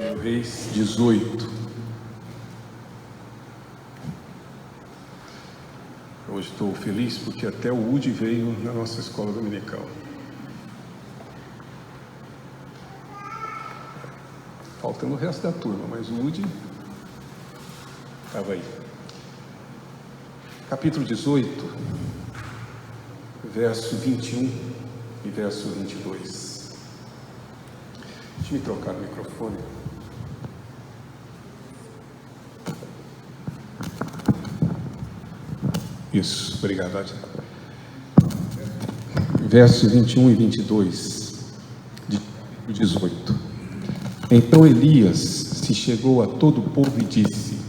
Reis 18. Hoje estou feliz porque até o Woody veio na nossa escola dominical. Faltando o resto da turma, mas o Woody estava aí. Capítulo 18, verso 21 e verso 22. Deixa eu trocar o microfone. Isso, obrigado, Adila. Verso 21 e 22 de 18. Então Elias se chegou a todo o povo e disse: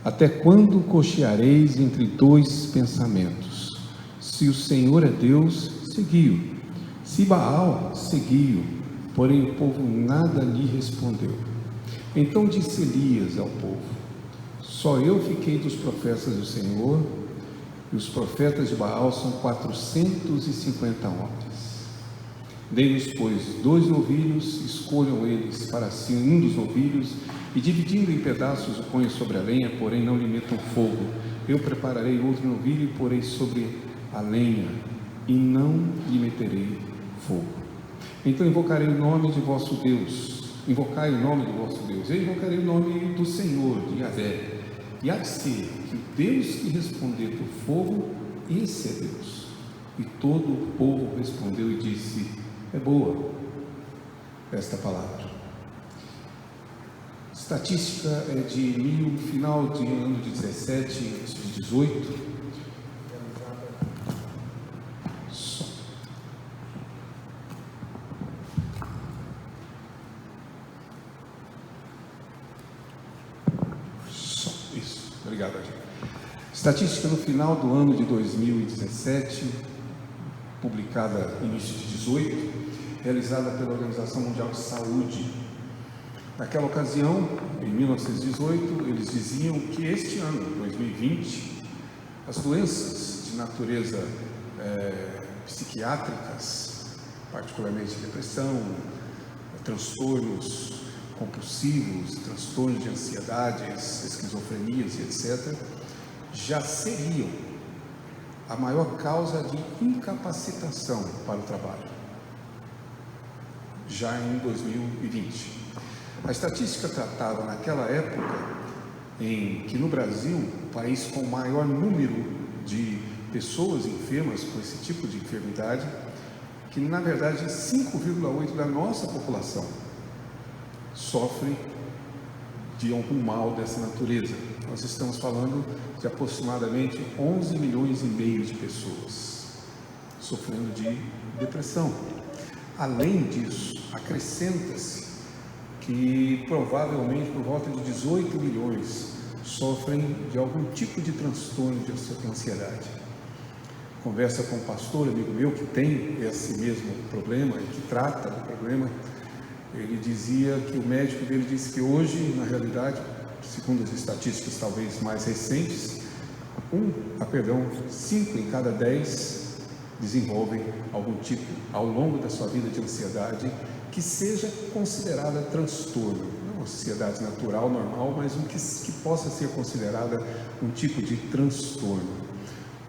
até quando cocheareis entre dois pensamentos? Se o Senhor é Deus, segui-o. Se Baal, segui-o. Porém o povo nada lhe respondeu. Então disse Elias ao povo: só eu fiquei dos profetas do Senhor, e os profetas de Baal são 450 homens. Dei-lhes, pois, 2 novilhos, escolham eles para si um dos novilhos, e dividindo em pedaços o ponham sobre a lenha, porém não lhe metam fogo. Eu prepararei outro novilho e porei sobre a lenha, e não lhe meterei fogo. Então invocarei o nome de vosso Deus, invocai o nome do vosso Deus, eu invocarei o nome do Senhor, de Yahvé. E há de ser que o Deus que responder por fogo, esse é Deus. E todo o povo respondeu e disse: é boa esta palavra. Estatística é de final de ano de 17, de 18. Isso, obrigado, Adil. Estatística no final do ano de 2017, publicada no início de 18, realizada pela Organização Mundial de Saúde. Naquela ocasião, em 1918, eles diziam que este ano, 2020, as doenças de natureza psiquiátricas, particularmente depressão, transtornos compulsivos, transtornos de ansiedades, esquizofrenias e etc., já seriam a maior causa de incapacitação para o trabalho, já em 2020. A estatística tratava naquela época em que no Brasil, o país com o maior número de pessoas enfermas com esse tipo de enfermidade, que na verdade 5,8% da nossa população sofre de algum mal dessa natureza. Nós estamos falando de aproximadamente 11 milhões e meio de pessoas sofrendo de depressão. Além disso, acrescenta-se que provavelmente por volta de 18 milhões sofrem de algum tipo de transtorno de ansiedade. Conversa com um pastor, amigo meu, que tem esse mesmo problema e que trata do problema. Ele dizia que o médico dele disse que hoje, na realidade, segundo as estatísticas talvez mais recentes, 5 em cada 10 desenvolvem algum tipo, ao longo da sua vida, de ansiedade que seja considerada transtorno, não uma ansiedade natural, normal, mas que possa ser considerada um tipo de transtorno.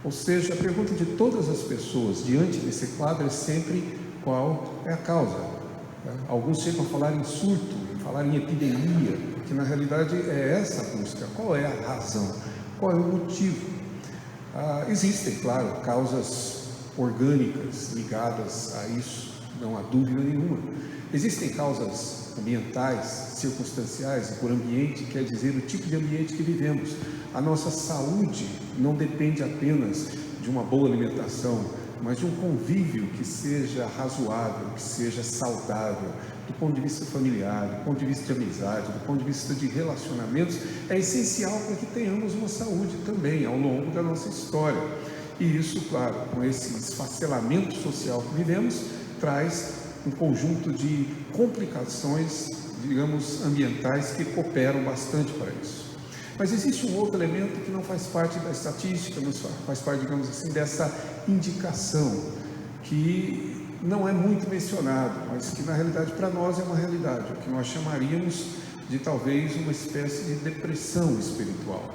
Ou seja, a pergunta de todas as pessoas diante desse quadro é sempre: qual é a causa? Alguns chegam a falar em surto, a falar em epidemia, que na realidade é essa a busca. Qual é a razão? Qual é o motivo? Existem, claro, causas orgânicas ligadas a isso, não há dúvida nenhuma. Existem causas ambientais, circunstanciais, e por ambiente quer dizer o tipo de ambiente que vivemos. A nossa saúde não depende apenas de uma boa alimentação, mas de um convívio que seja razoável, que seja saudável, do ponto de vista familiar, do ponto de vista de amizade, do ponto de vista de relacionamentos, é essencial para que tenhamos uma saúde também ao longo da nossa história. E isso, claro, com esse esfacelamento social que vivemos, traz um conjunto de complicações, digamos, ambientais que cooperam bastante para isso. Mas existe um outro elemento que não faz parte da estatística, não faz parte, digamos assim, dessa indicação, que não é muito mencionado, mas que na realidade para nós é uma realidade, o que nós chamaríamos de talvez uma espécie de depressão espiritual,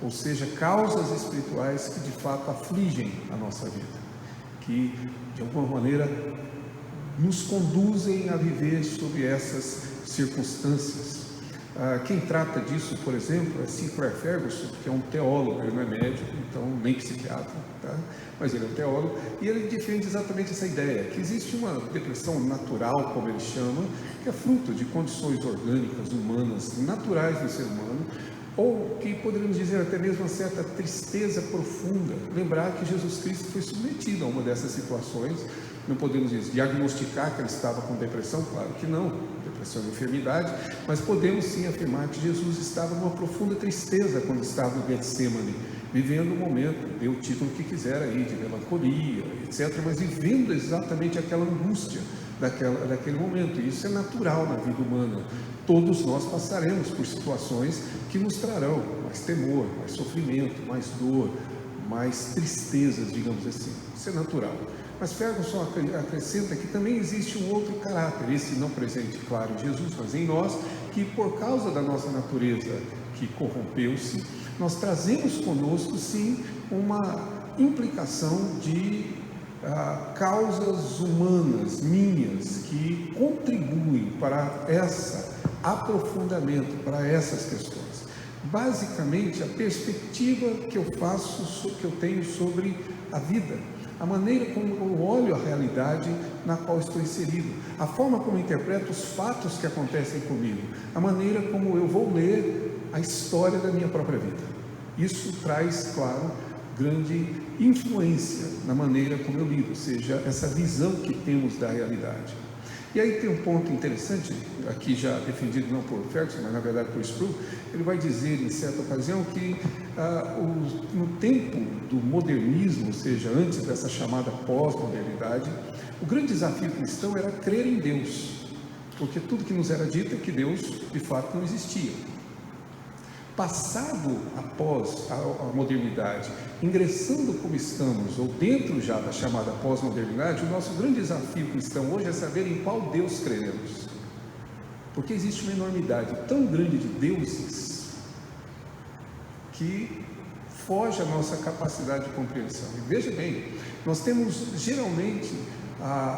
ou seja, causas espirituais que de fato afligem a nossa vida, que de alguma maneira nos conduzem a viver sob essas circunstâncias. Quem trata disso, por exemplo, é Sinclair Ferguson, que é um teólogo, ele não é médico, então nem psiquiatra, tá? Mas ele é um teólogo, e ele defende exatamente essa ideia, que existe uma depressão natural, como ele chama, que é fruto de condições orgânicas, humanas, naturais do ser humano, ou que poderíamos dizer até mesmo uma certa tristeza profunda. Lembrar que Jesus Cristo foi submetido a uma dessas situações. Não podemos diagnosticar que ele estava com depressão, claro que não, depressão é uma enfermidade, mas podemos sim afirmar que Jesus estava numa profunda tristeza quando estava no Getsemane, vivendo um momento, dê o título que quiser aí, de melancolia, etc., mas vivendo exatamente aquela angústia daquele momento. E isso é natural na vida humana. Todos nós passaremos por situações que nos trarão mais temor, mais sofrimento, mais dor, mais tristezas, digamos assim. Isso é natural. Mas Ferguson acrescenta que também existe um outro caráter, esse não presente, claro, em Jesus, mas em nós, que por causa da nossa natureza que corrompeu-se, nós trazemos conosco, sim, uma implicação de causas humanas, minhas, que contribuem para esse aprofundamento, para essas questões. Basicamente, a perspectiva que eu tenho sobre a vida, a maneira como eu olho a realidade na qual estou inserido, a forma como eu interpreto os fatos que acontecem comigo, a maneira como eu vou ler a história da minha própria vida. Isso traz, claro, grande influência na maneira como eu lido, ou seja, essa visão que temos da realidade. E aí tem um ponto interessante, aqui já defendido não por Ferguson, mas na verdade por Sproul. Ele vai dizer em certa ocasião que no tempo do modernismo, ou seja, antes dessa chamada pós-modernidade, o grande desafio cristão era crer em Deus, porque tudo que nos era dito é que Deus de fato não existia. Passado após a modernidade, ingressando como estamos, ou dentro já da chamada pós-modernidade, o nosso grande desafio cristão hoje é saber em qual Deus creremos. Porque existe uma enormidade tão grande de deuses que foge à nossa capacidade de compreensão. E veja bem, nós temos geralmente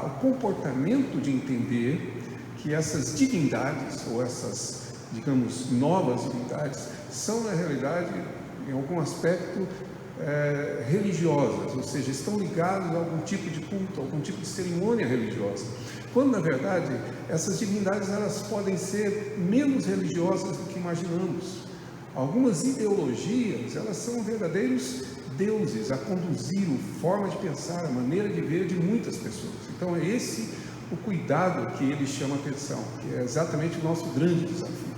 o comportamento de entender que essas divindades, ou essas, digamos, novas divindades, são na realidade, em algum aspecto, religiosas, ou seja, estão ligadas a algum tipo de culto, a algum tipo de cerimônia religiosa, quando na verdade essas divindades elas podem ser menos religiosas do que imaginamos. Algumas ideologias, elas são verdadeiros deuses a conduzir a forma de pensar, a maneira de ver de muitas pessoas. Então é esse o cuidado que ele chama a atenção, que é exatamente o nosso grande desafio.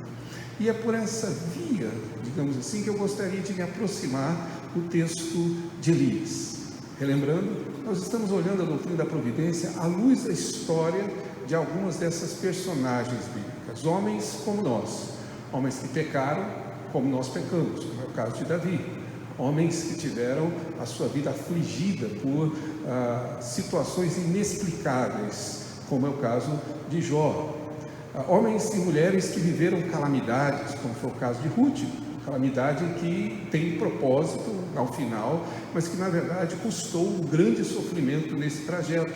E é por essa via, digamos assim, que eu gostaria de me aproximar do texto de Elias. Relembrando, nós estamos olhando a doutrina da providência à luz da história de algumas dessas personagens bíblicas, homens como nós, homens que pecaram como nós pecamos, como é o caso de Davi, homens que tiveram a sua vida afligida por situações inexplicáveis, como é o caso de Jó, homens e mulheres que viveram calamidades, como foi o caso de Ruth, calamidade que tem propósito ao final, mas que na verdade custou um grande sofrimento nesse trajeto.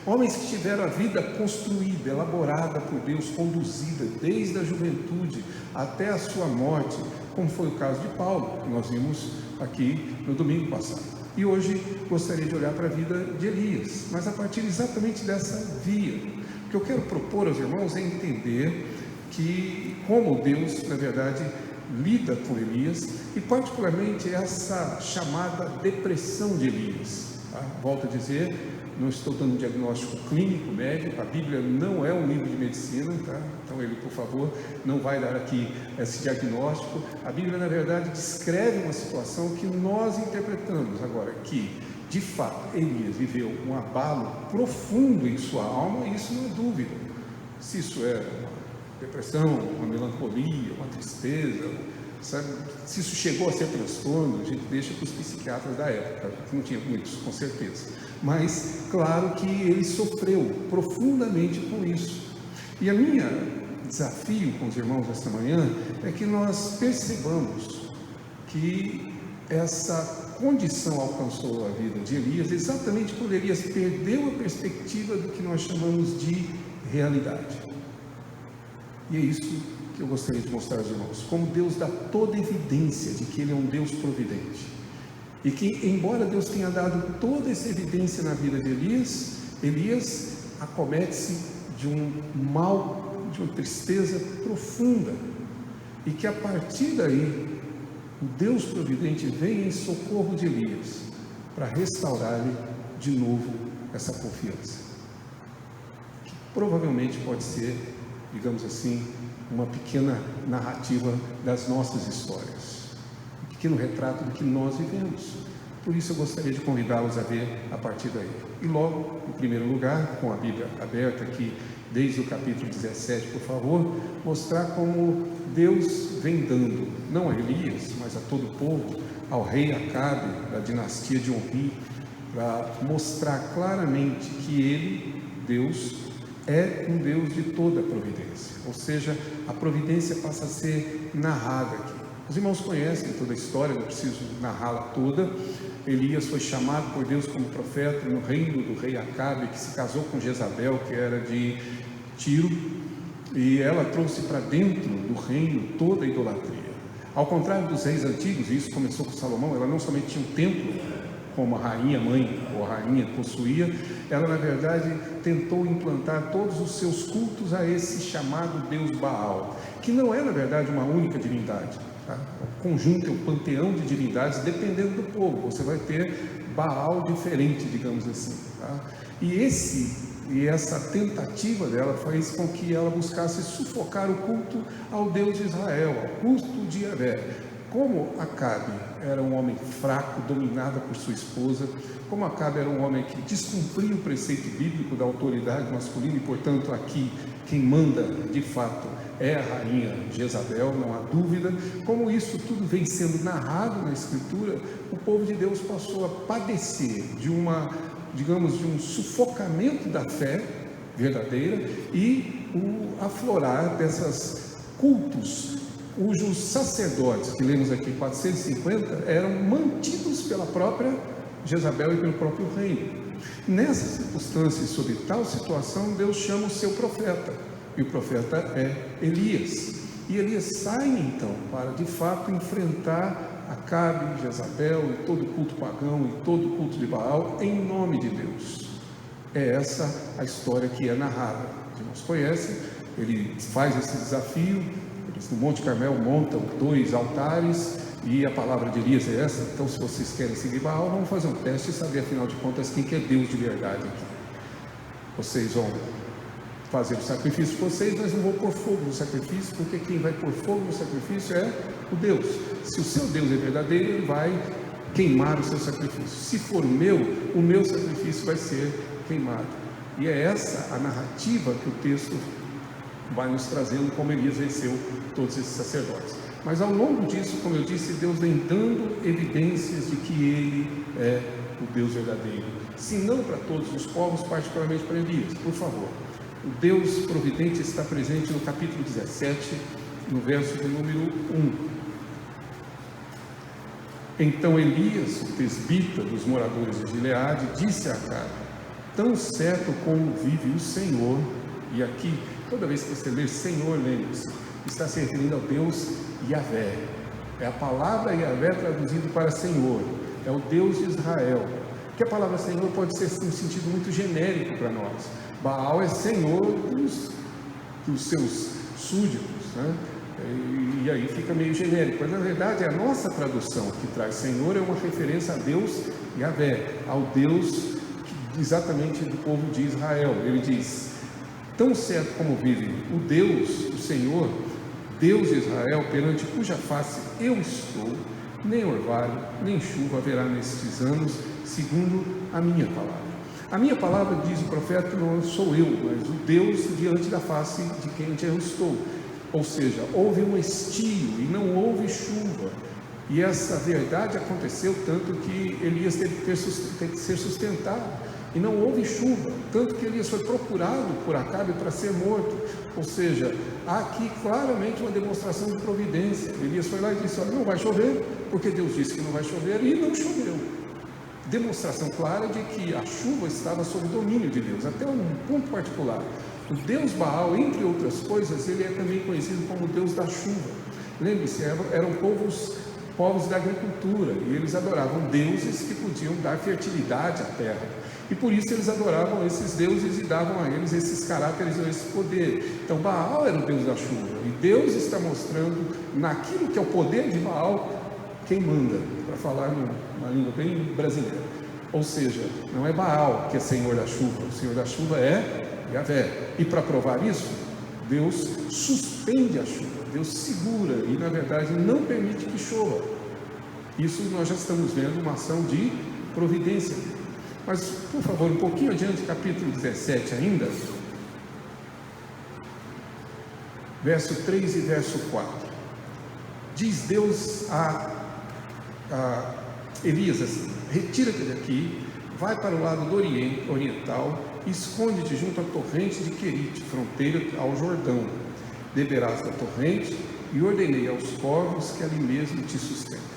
Homens que tiveram a vida construída, elaborada por Deus, conduzida desde a juventude até a sua morte, como foi o caso de Paulo, que nós vimos aqui no domingo passado. E hoje gostaria de olhar para a vida de Elias, mas a partir exatamente dessa via. O que eu quero propor aos irmãos é entender que como Deus, na verdade, lida com Elias, e particularmente essa chamada depressão de Elias. Volto a dizer, não estou dando um diagnóstico clínico, médico, a Bíblia não é um livro de medicina, tá? Então ele, por favor, não vai dar aqui esse diagnóstico. A Bíblia, na verdade, descreve uma situação que nós interpretamos agora, que, de fato, Elias viveu um abalo profundo em sua alma, e isso não é dúvida. Se isso é uma depressão, uma melancolia, uma tristeza, sabe? Se isso chegou a ser transtorno, a gente deixa para os psiquiatras da época, que não tinha muitos, com certeza. Mas, claro que ele sofreu profundamente com isso. E a minha desafio com os irmãos esta manhã é que nós percebamos que essa condição alcançou a vida de Elias exatamente quando Elias perdeu a perspectiva do que nós chamamos de realidade. E é isso que eu gostaria de mostrar aos irmãos, como Deus dá toda evidência de que Ele é um Deus providente, e que, embora Deus tenha dado toda essa evidência na vida de Elias acomete-se de um mal, de uma tristeza profunda, e que a partir daí o Deus providente vem em socorro de Elias para restaurar-lhe de novo essa confiança, que provavelmente pode ser, digamos assim, uma pequena narrativa das nossas histórias, um pequeno retrato do que nós vivemos. Por isso eu gostaria de convidá-los a ver a partir daí. E logo, em primeiro lugar, com a Bíblia aberta aqui, desde o capítulo 17, por favor, mostrar como Deus vem dando, não a Elias, mas a todo o povo, ao rei Acabe, da dinastia de Omri, para mostrar claramente que ele, Deus, é um Deus de toda a providência, ou seja, a providência passa a ser narrada aqui. Os irmãos conhecem toda a história, não preciso narrá-la toda. Elias foi chamado por Deus como profeta no reino do rei Acabe, que se casou com Jezabel, que era de Tiro, e ela trouxe para dentro do reino toda a idolatria. Ao contrário dos reis antigos, e isso começou com Salomão, ela não somente tinha um templo, como a rainha mãe ou a rainha possuía, ela na verdade tentou implantar todos os seus cultos a esse chamado Deus Baal, que não é na verdade uma única divindade, tá? O conjunto é um panteão de divindades, dependendo do povo, você vai ter Baal diferente, digamos assim, tá? E essa tentativa dela fez com que ela buscasse sufocar o culto ao Deus de Israel, ao culto de Yahvé. Como Acabe era um homem fraco, dominado por sua esposa, como Acabe era um homem que descumpria o preceito bíblico da autoridade masculina, e portanto aqui quem manda de fato é a rainha Jezabel, não há dúvida, como isso tudo vem sendo narrado na Escritura, o povo de Deus passou a padecer de de um sufocamento da fé verdadeira e o aflorar desses cultos, cujos sacerdotes, que lemos aqui 450, eram mantidos pela própria Jezabel e pelo próprio reino. Nessas circunstâncias, sob tal situação, Deus chama o seu profeta, e o profeta é Elias. E Elias sai então para de fato enfrentar Acabe, Jezabel e todo o culto pagão e todo o culto de Baal em nome de Deus. É essa a história que é narrada. Os irmãos conhecem, ele faz esse desafio, eles no Monte Carmel montam 2 altares e a palavra de Elias é essa: então se vocês querem seguir Baal, vamos fazer um teste e saber afinal de contas quem que é Deus de verdade aqui. Vocês vão fazer o sacrifício de vocês, mas não vou pôr fogo no sacrifício, porque quem vai pôr fogo no sacrifício é o Deus. Se o seu Deus é verdadeiro, ele vai queimar o seu sacrifício. Se for o meu sacrifício vai ser queimado. E é essa a narrativa que o texto vai nos trazendo, como Elias venceu todos esses sacerdotes. Mas ao longo disso, como eu disse, Deus vem dando evidências de que Ele é o Deus verdadeiro, se não para todos os povos, particularmente para Elias. Por favor, o Deus providente está presente no capítulo 17, no verso de número 1. Então Elias, o tesbita dos moradores de Gileade, disse a Acabe: tão certo como vive o Senhor, e aqui, toda vez que você ler Senhor, lembre-se, está se referindo ao Deus Yahvé. É a palavra Yahvé traduzido para Senhor, é o Deus de Israel. Que a palavra Senhor pode ser um sentido muito genérico para nós. Baal é Senhor dos seus súditos, né? E aí fica meio genérico, mas na verdade a nossa tradução que traz Senhor é uma referência a Deus Yahvé, ao Deus exatamente do povo de Israel. Ele diz: tão certo como vive o Deus, o Senhor, Deus de Israel, perante cuja face eu estou, nem orvalho, nem chuva haverá nestes anos, segundo a minha palavra. A minha palavra, diz o profeta, não sou eu, mas o Deus diante da face de quem eu estou. Ou seja, houve um estio e não houve chuva. E essa verdade aconteceu tanto que Elias teve que ser sustentado e não houve chuva, tanto que Elias foi procurado por Acabe para ser morto. Ou seja, há aqui claramente uma demonstração de providência. Elias foi lá e disse: olha, não vai chover, porque Deus disse que não vai chover, e não choveu. Demonstração clara de que a chuva estava sob o domínio de Deus. Até um ponto particular: o Deus Baal, entre outras coisas, ele é também conhecido como Deus da chuva. Lembre-se, eram povos da agricultura, e eles adoravam deuses que podiam dar fertilidade à terra, e por isso eles adoravam esses deuses e davam a eles esses caráteres, esse poder. Então Baal era o Deus da chuva, e Deus está mostrando naquilo que é o poder de Baal quem manda, para falar numa língua bem brasileira. Ou seja, não é Baal que é Senhor da chuva, o Senhor da chuva é Yahvé. E para provar isso, Deus suspende a chuva, Deus segura e na verdade não permite que chova. Isso nós já estamos vendo uma ação de providência. Mas, por favor, um pouquinho adiante, capítulo 17 ainda, verso 3 e verso 4. Diz Deus a Elias assim: retira-te daqui, vai para o lado do oriental, esconde-te junto à torrente de Querite, fronteira ao Jordão. Beberás da torrente, e ordenei aos corvos que ali mesmo te sustentem.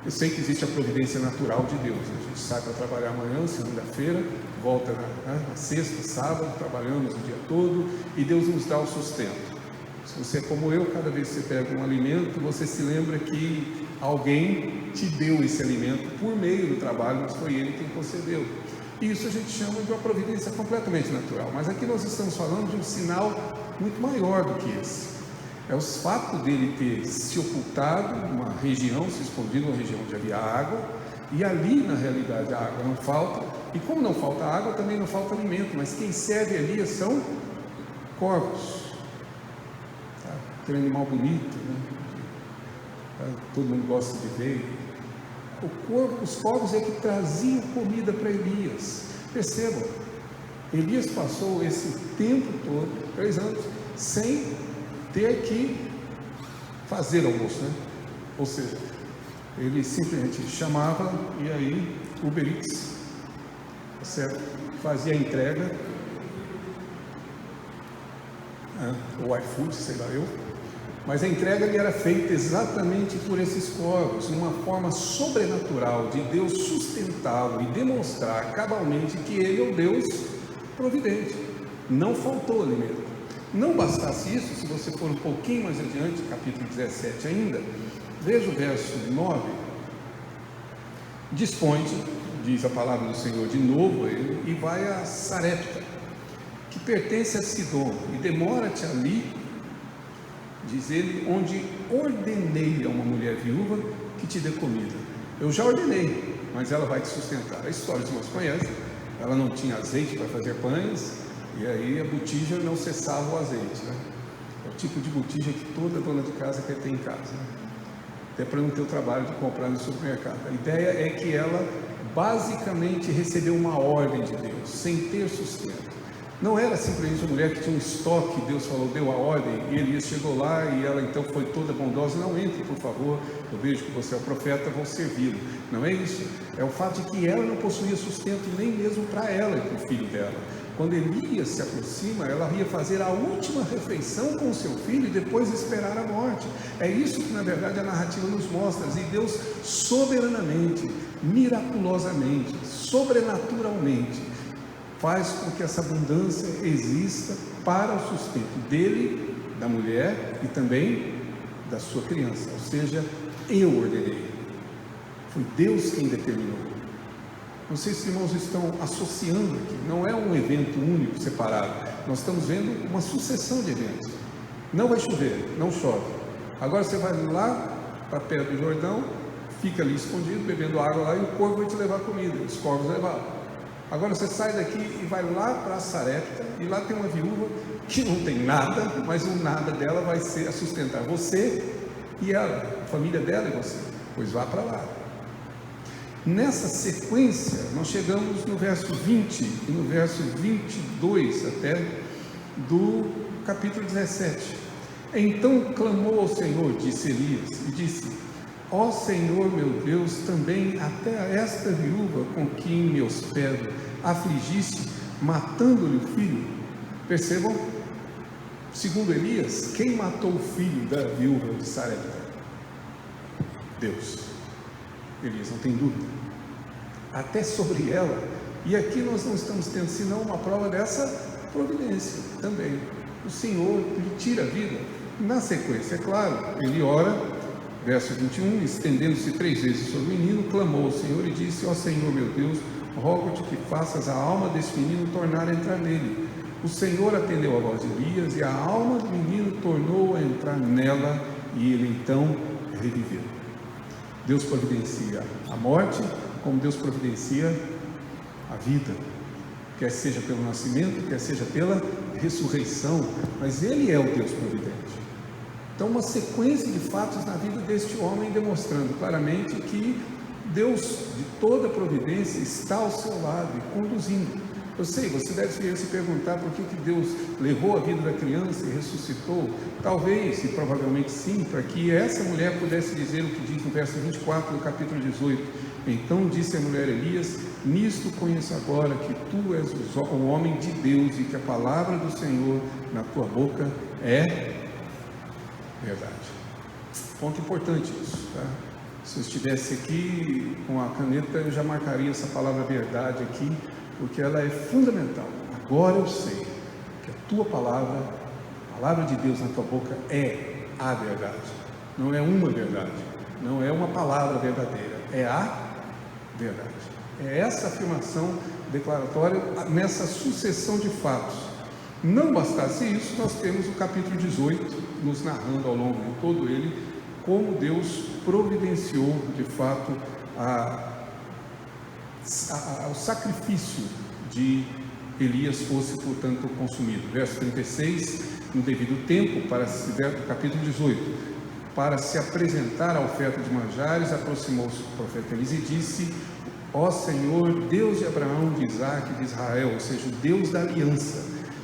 Eu sei que existe a providência natural de Deus. A gente sai para trabalhar amanhã, segunda-feira, volta na sexta, sábado, trabalhamos o dia todo, e Deus nos dá o sustento. Se você é como eu, cada vez que você pega um alimento, você se lembra que alguém te deu esse alimento por meio do trabalho, mas foi ele quem concedeu. E isso a gente chama de uma providência completamente natural. Mas aqui nós estamos falando de um sinal muito maior do que esse. É o fato dele ter se ocultado numa região, se escondido numa região onde havia água, e ali na realidade a água não falta, e como não falta água, também não falta alimento, mas quem serve ali são corvos. Tá? Aquele animal bonito, né? Tá? Todo mundo gosta de ver. Os corvos é que traziam comida para Elias. Percebam, Elias passou esse tempo todo, 3 anos, sem ter que fazer almoço, né? Ou seja, ele simplesmente chamava e aí Uber Eats, certo? Fazia a entrega, ou iFood, sei lá eu, mas a entrega lhe era feita exatamente por esses corvos, uma forma sobrenatural de Deus sustentá-lo e demonstrar cabalmente que ele é o Deus providente. Não faltou alimento. Não bastasse isso, se você for um pouquinho mais adiante, capítulo 17 ainda, veja o verso 9. Dispõe-te, diz a palavra do Senhor de novo a ele, e vai a Sarepta, que pertence a Sidom, e demora-te ali, diz ele, onde ordenei a uma mulher viúva que te dê comida. Eu já ordenei, mas ela vai te sustentar. A história os irmãos conhecem. Ela não tinha azeite para fazer pães, e aí a botija não cessava o azeite, né? É o tipo de botija que toda dona de casa quer ter em casa, né? Até para não ter o trabalho de comprar no supermercado. A ideia é que ela basicamente recebeu uma ordem de Deus, sem ter sustento. Não era simplesmente uma mulher que tinha um estoque, Deus falou, deu a ordem, e Elias chegou lá e ela então foi toda bondosa. Não, entre por favor, eu vejo que você é o profeta, vou servi-lo. Não é isso, é o fato de que ela não possuía sustento nem mesmo para ela e para o filho dela. Quando Elias se aproxima, ela ia fazer a última refeição com o seu filho e depois esperar a morte. É isso que na verdade a narrativa nos mostra. E Deus soberanamente, miraculosamente, sobrenaturalmente faz com que essa abundância exista para o sustento dele, da mulher e também da sua criança. Ou seja, eu ordenei. Foi Deus quem determinou. Não sei se os irmãos estão associando aqui. Não é um evento único, separado. Nós estamos vendo uma sucessão de eventos. Não vai chover, não chove. Agora você vai lá para perto do Jordão, fica ali escondido, bebendo água lá, e o corvo vai te levar comida. Os corvos levaram. Agora você sai daqui e vai lá para Sarepta, e lá tem uma viúva que não tem nada, mas o nada dela vai ser a sustentar você e ela, a família dela e você. Pois vá para lá. Nessa sequência, nós chegamos no verso 20 e no verso 22 até do capítulo 17. Então clamou ao Senhor, disse Elias, e disse: ó Senhor meu Deus, também até a esta viúva com quem me hospedo afligiste, matando-lhe o filho. Percebam, segundo Elias, quem matou o filho da viúva de Sarepta? Deus. Elias não tem dúvida, até sobre ela. E aqui nós não estamos tendo senão uma prova dessa providência também. O Senhor lhe tira a vida. Na sequência, é claro, ele ora, verso 21, estendendo-se 3 vezes sobre o menino, clamou ao Senhor e disse: ó Senhor meu Deus, rogo-te que faças a alma desse menino tornar a entrar nele. O Senhor atendeu a voz de Elias, e a alma do menino tornou a entrar nela, e ele então reviveu. Deus providencia a morte, como Deus providencia a vida, quer seja pelo nascimento, quer seja pela ressurreição, mas Ele é o Deus providente. Então, uma sequência de fatos na vida deste homem, demonstrando claramente que Deus, de toda providência, está ao seu lado e conduzindo. Eu sei, você deve se perguntar por que Deus levou a vida da criança e ressuscitou. Talvez, e provavelmente sim, para que essa mulher pudesse dizer o que diz no verso 24 do capítulo 18. Então disse a mulher Elias: nisto conheço agora que tu és o homem de Deus, e que a palavra do Senhor na tua boca é verdade. Ponto importante isso, tá? Se eu estivesse aqui com a caneta, eu já marcaria essa palavra verdade aqui, porque ela é fundamental. Agora eu sei que a tua palavra, a palavra de Deus na tua boca é a verdade. Não é uma verdade, não é uma palavra verdadeira, é a verdade. É essa afirmação declaratória nessa sucessão de fatos. Não bastasse isso, nós temos o capítulo 18 nos narrando ao longo de todo ele como Deus providenciou de fato o sacrifício de Elias fosse, portanto, consumido. Verso 36, no devido tempo, capítulo 18, para se apresentar a oferta de manjares, aproximou-se o profeta Elias e disse: ó Senhor, Deus de Abraão, de Isaque e de Israel, ou seja, o Deus da aliança,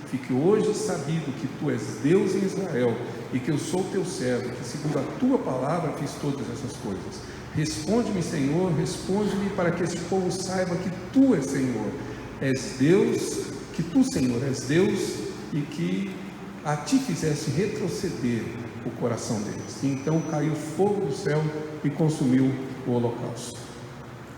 fique hoje sabido que tu és Deus em Israel, e que eu sou teu servo, que segundo a tua palavra fiz todas essas coisas. Responde-me, Senhor, responde-me, para que este povo saiba que tu és Senhor, és Deus, que tu, Senhor, és Deus, e que a ti fizeste retroceder o coração deles. E então caiu fogo do céu e consumiu o holocausto.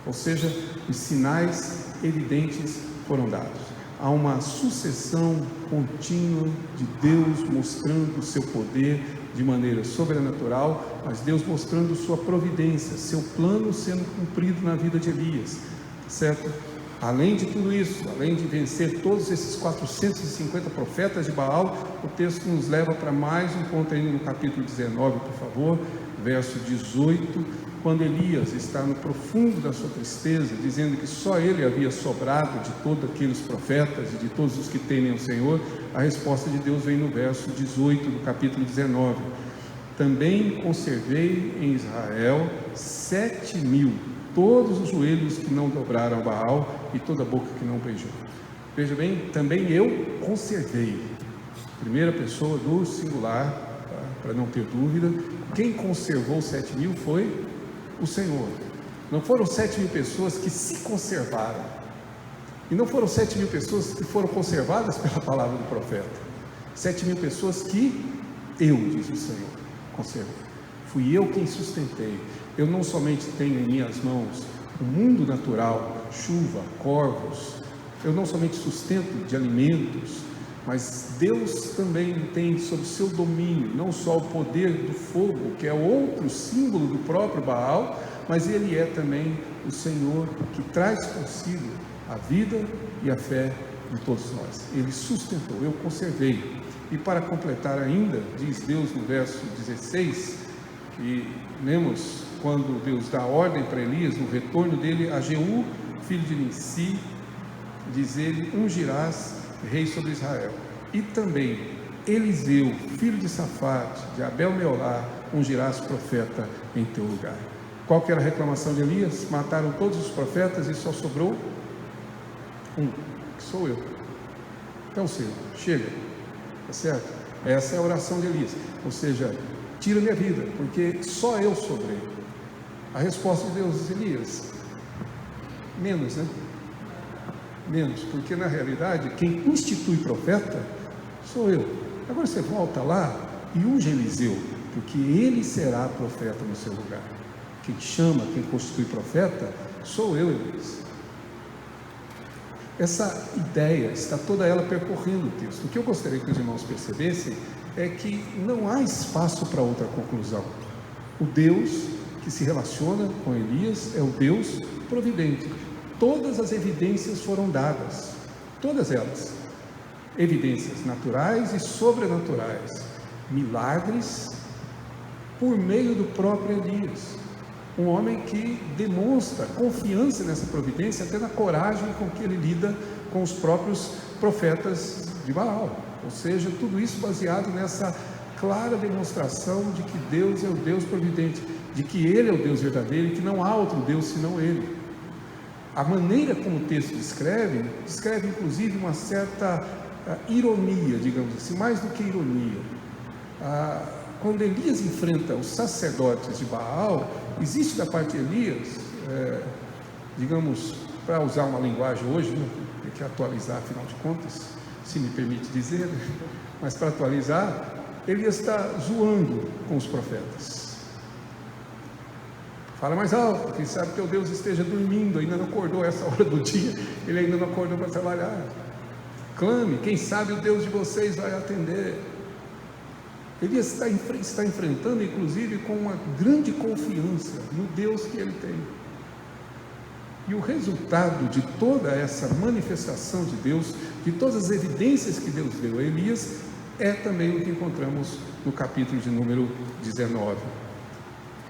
Ou seja, os sinais evidentes foram dados. Há uma sucessão contínua de Deus mostrando o seu poder de maneira sobrenatural, mas Deus mostrando sua providência, seu plano sendo cumprido na vida de Elias, certo? Além de tudo isso, além de vencer todos esses 450 profetas de Baal, o texto nos leva para mais um ponto ainda no capítulo 19, por favor, verso 18, quando Elias está no profundo da sua tristeza, dizendo que só ele havia sobrado de todos aqueles profetas e de todos os que temem o Senhor, a resposta de Deus vem no verso 18 do capítulo 19. Também conservei em Israel 7.000, todos os joelhos que não dobraram a Baal e toda a boca que não beijou. Veja bem, também eu conservei. Primeira pessoa do singular, tá? Para não ter dúvida. Quem conservou 7.000 foi o Senhor. Não foram 7.000 pessoas que se conservaram, e não foram 7.000 pessoas que foram conservadas pela palavra do profeta. 7.000 pessoas que eu, diz o Senhor, conservei. Fui eu quem sustentei. Eu não somente tenho em minhas mãos o mundo natural, chuva, corvos, eu não somente sustento de alimentos, mas Deus também tem sob seu domínio não só o poder do fogo, que é outro símbolo do próprio Baal, mas Ele é também o Senhor que traz consigo a vida e a fé de todos nós. Ele sustentou, eu conservei. E para completar ainda, diz Deus no verso 16, que lemos quando Deus dá ordem para Elias, no retorno dele a Jeú, filho de Nissi, diz ele: ungirás rei sobre Israel. E também Eliseu, filho de Safate, de Abel-Meolá, ungirás profeta em teu lugar. Qual que era a reclamação de Elias? Mataram todos os profetas e só sobrou um, que sou eu. Então, Senhor, chega, tá certo? Essa é a oração de Elias, ou seja, tira minha vida, porque só eu sobrei. A resposta de Deus, Elias, menos, né? Menos, porque na realidade quem institui profeta sou eu. Agora você volta lá e unge Eliseu, porque ele será profeta no seu lugar. Quem chama, quem constitui profeta sou eu, Elias. Essa ideia está toda ela percorrendo o texto. O que eu gostaria que os irmãos percebessem é que não há espaço para outra conclusão. O Deus que se relaciona com Elias é o Deus providente. Todas as evidências foram dadas, todas elas, evidências naturais e sobrenaturais, milagres por meio do próprio Elias, um homem que demonstra confiança nessa providência, até na coragem com que ele lida com os próprios profetas de Baal, ou seja, tudo isso baseado nessa clara demonstração de que Deus é o Deus providente, de que Ele é o Deus verdadeiro e que não há outro Deus senão Ele. A maneira como o texto descreve inclusive uma certa ironia, digamos assim, mais do que ironia. Quando Elias enfrenta os sacerdotes de Baal, existe da parte de Elias, digamos, para usar uma linguagem hoje, né, tem que atualizar afinal de contas, se me permite dizer, mas para atualizar, Elias está zoando com os profetas. Fala mais alto, quem sabe que teu Deus esteja dormindo, ainda não acordou essa hora do dia, ele ainda não acordou para trabalhar. Clame, quem sabe o Deus de vocês vai atender. Elias está enfrentando, inclusive, com uma grande confiança no Deus que ele tem. E o resultado de toda essa manifestação de Deus, de todas as evidências que Deus deu a Elias, é também o que encontramos no capítulo de número 19.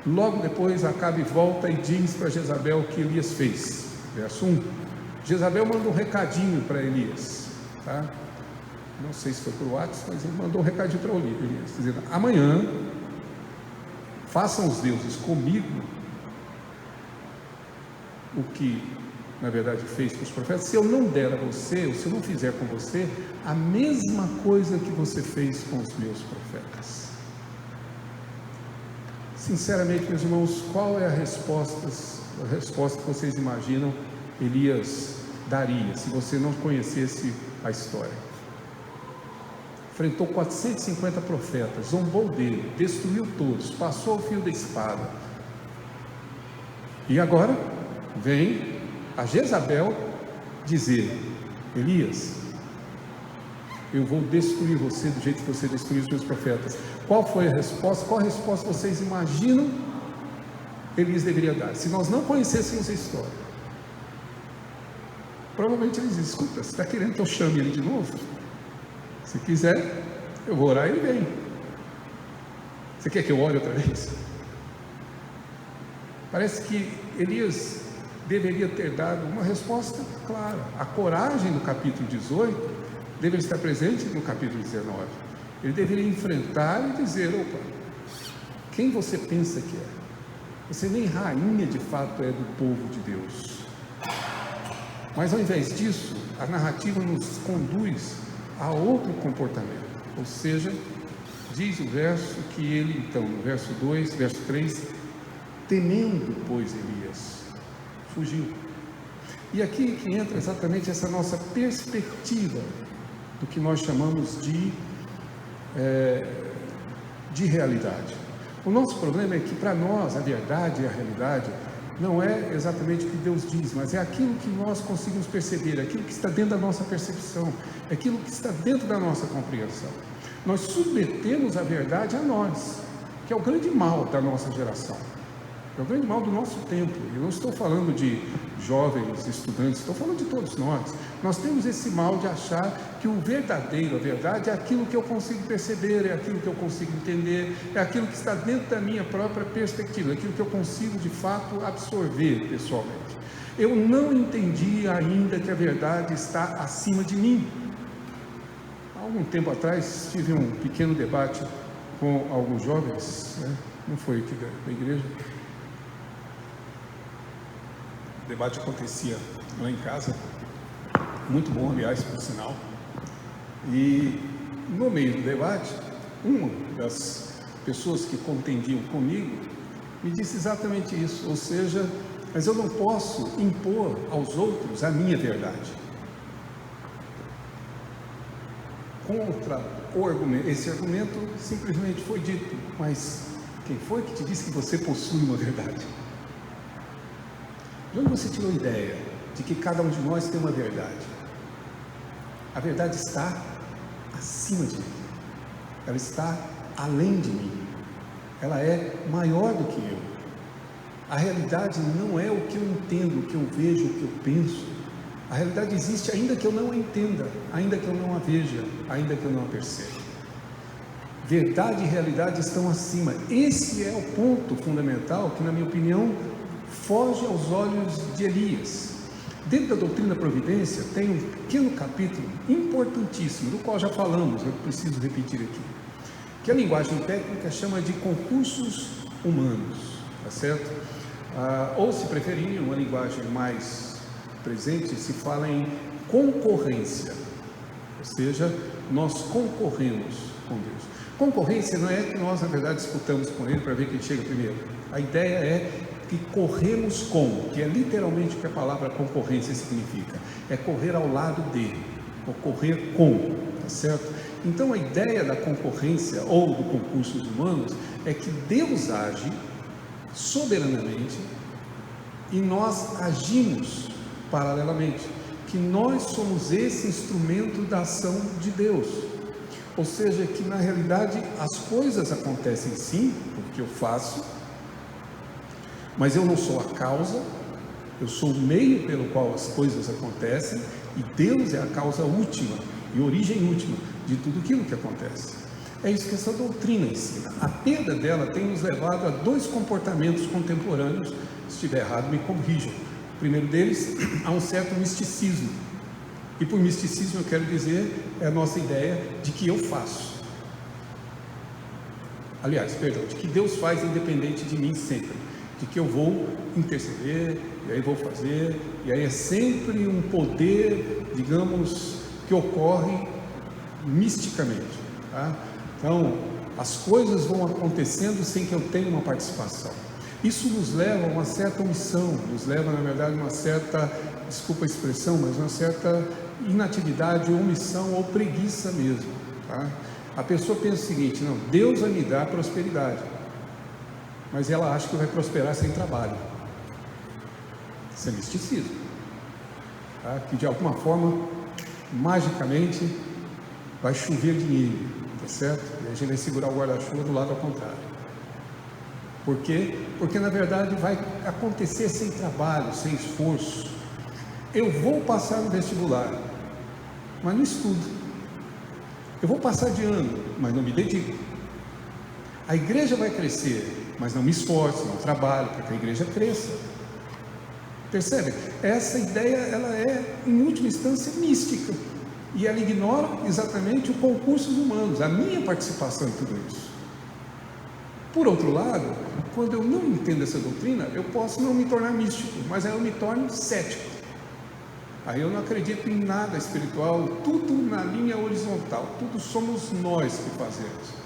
Logo depois, Acabe volta e diz para Jezabel o que Elias fez. Verso 1. Jezabel manda um recadinho para Elias, tá? Não sei se foi por WhatsApp, mas ele mandou um recadinho para Elias, dizendo: amanhã façam os deuses comigo o que na verdade fez com os profetas, se eu não der a você, ou se eu não fizer com você a mesma coisa que você fez com os meus profetas. Sinceramente, meus irmãos, qual é a resposta que vocês imaginam Elias daria se você não conhecesse a história? Enfrentou 450 profetas, zombou dele, destruiu todos, passou o fio da espada. E agora vem a Jezabel dizer: Elias, eu vou destruir você do jeito que você destruiu os meus profetas. Qual foi a resposta? Qual a resposta vocês imaginam Elias deveria dar? Se nós não conhecêssemos a história, provavelmente ele diz: escuta, você está querendo que eu chame ele de novo? Se quiser, eu vou orar e ele vem. Você quer que eu ore outra vez? Parece que Elias deveria ter dado uma resposta clara. A coragem do capítulo 18 deveria estar presente no capítulo 19. Ele deveria enfrentar e dizer: opa, quem você pensa que é? Você nem rainha de fato é do povo de Deus. Mas ao invés disso, a narrativa nos conduz a outro comportamento. Ou seja, diz o verso que ele, então, no verso 2, verso 3, temendo, pois, Elias, fugiu. E aqui que entra exatamente essa nossa perspectiva do que nós chamamos de realidade. O nosso problema é que para nós a verdade e a realidade não é exatamente o que Deus diz, mas é aquilo que nós conseguimos perceber, aquilo que está dentro da nossa percepção, aquilo que está dentro da nossa compreensão. Nós submetemos a verdade a nós, que é o grande mal da nossa geração. É o grande mal do nosso tempo. Eu não estou falando de jovens, estudantes, estou falando de todos nós. Nós temos esse mal de achar que o verdadeiro, a verdade, é aquilo que eu consigo perceber, é aquilo que eu consigo entender, é aquilo que está dentro da minha própria perspectiva, é aquilo que eu consigo de fato absorver pessoalmente. Eu não entendi ainda que a verdade está acima de mim. Há algum tempo atrás tive um pequeno debate com alguns jovens, né? Não foi aqui da igreja. O debate acontecia lá em casa, muito bom, aliás, por sinal. E no meio do debate, uma das pessoas que contendiam comigo me disse exatamente isso, ou seja, mas eu não posso impor aos outros a minha verdade. Contra esse argumento simplesmente foi dito, mas quem foi que te disse que você possui uma verdade? De onde você tirou a ideia de que cada um de nós tem uma verdade? A verdade está acima de mim, ela está além de mim, ela é maior do que eu. A realidade não é o que eu entendo, o que eu vejo, o que eu penso. A realidade existe ainda que eu não a entenda, ainda que eu não a veja, ainda que eu não a perceba. Verdade e realidade estão acima. Esse é o ponto fundamental que, na minha opinião, foge aos olhos de Elias. Dentro da doutrina da providência tem um pequeno capítulo importantíssimo, do qual já falamos, eu preciso repetir aqui, que a linguagem técnica chama de concursos humanos, tá certo? Ou, se preferirem, uma linguagem mais presente, se fala em concorrência, ou seja, nós concorremos com Deus. Concorrência não é que nós, na verdade, disputamos com Ele para ver quem chega primeiro. A ideia é que corremos com, que é literalmente o que a palavra concorrência significa, é correr ao lado dele, ou correr com, tá certo? Então a ideia da concorrência ou do concursos humanos é que Deus age soberanamente e nós agimos paralelamente, que nós somos esse instrumento da ação de Deus, ou seja, que na realidade as coisas acontecem sim, porque eu faço, mas eu não sou a causa, eu sou o meio pelo qual as coisas acontecem, e Deus é a causa última e origem última de tudo aquilo que acontece. É isso que essa doutrina ensina. A perda dela tem nos levado a dois comportamentos contemporâneos. Se estiver errado, me corrijam. O primeiro deles, há um certo misticismo, e por misticismo eu quero dizer, é a nossa ideia de que eu faço. Aliás, perdão, de que Deus faz independente de mim sempre, de que eu vou interceder, e aí vou fazer, e aí é sempre um poder, digamos, que ocorre misticamente, tá? Então, as coisas vão acontecendo sem que eu tenha uma participação. Isso nos leva a uma certa omissão, nos leva, na verdade, a uma certa, desculpa a expressão, mas uma certa inatividade, omissão ou preguiça mesmo, tá? A pessoa pensa o seguinte: não, Deus vai me dar prosperidade, mas ela acha que vai prosperar sem trabalho. Isso é misticismo, tá? Que de alguma forma, magicamente, vai chover dinheiro, tá certo? E a gente vai segurar o guarda-chuva do lado ao contrário. Por quê? Porque na verdade vai acontecer sem trabalho, sem esforço. Eu vou passar no vestibular, mas não estudo. Eu vou passar de ano, mas não me dedico. A igreja vai crescer, mas não me esforço, não trabalho para que a igreja cresça. Percebe? Essa ideia, ela é, em última instância, mística. E ela ignora exatamente os concursos humanos, a minha participação em tudo isso. Por outro lado, quando eu não entendo essa doutrina, eu posso não me tornar místico, mas aí eu me torno cético. Aí eu não acredito em nada espiritual, tudo na linha horizontal, tudo somos nós que fazemos.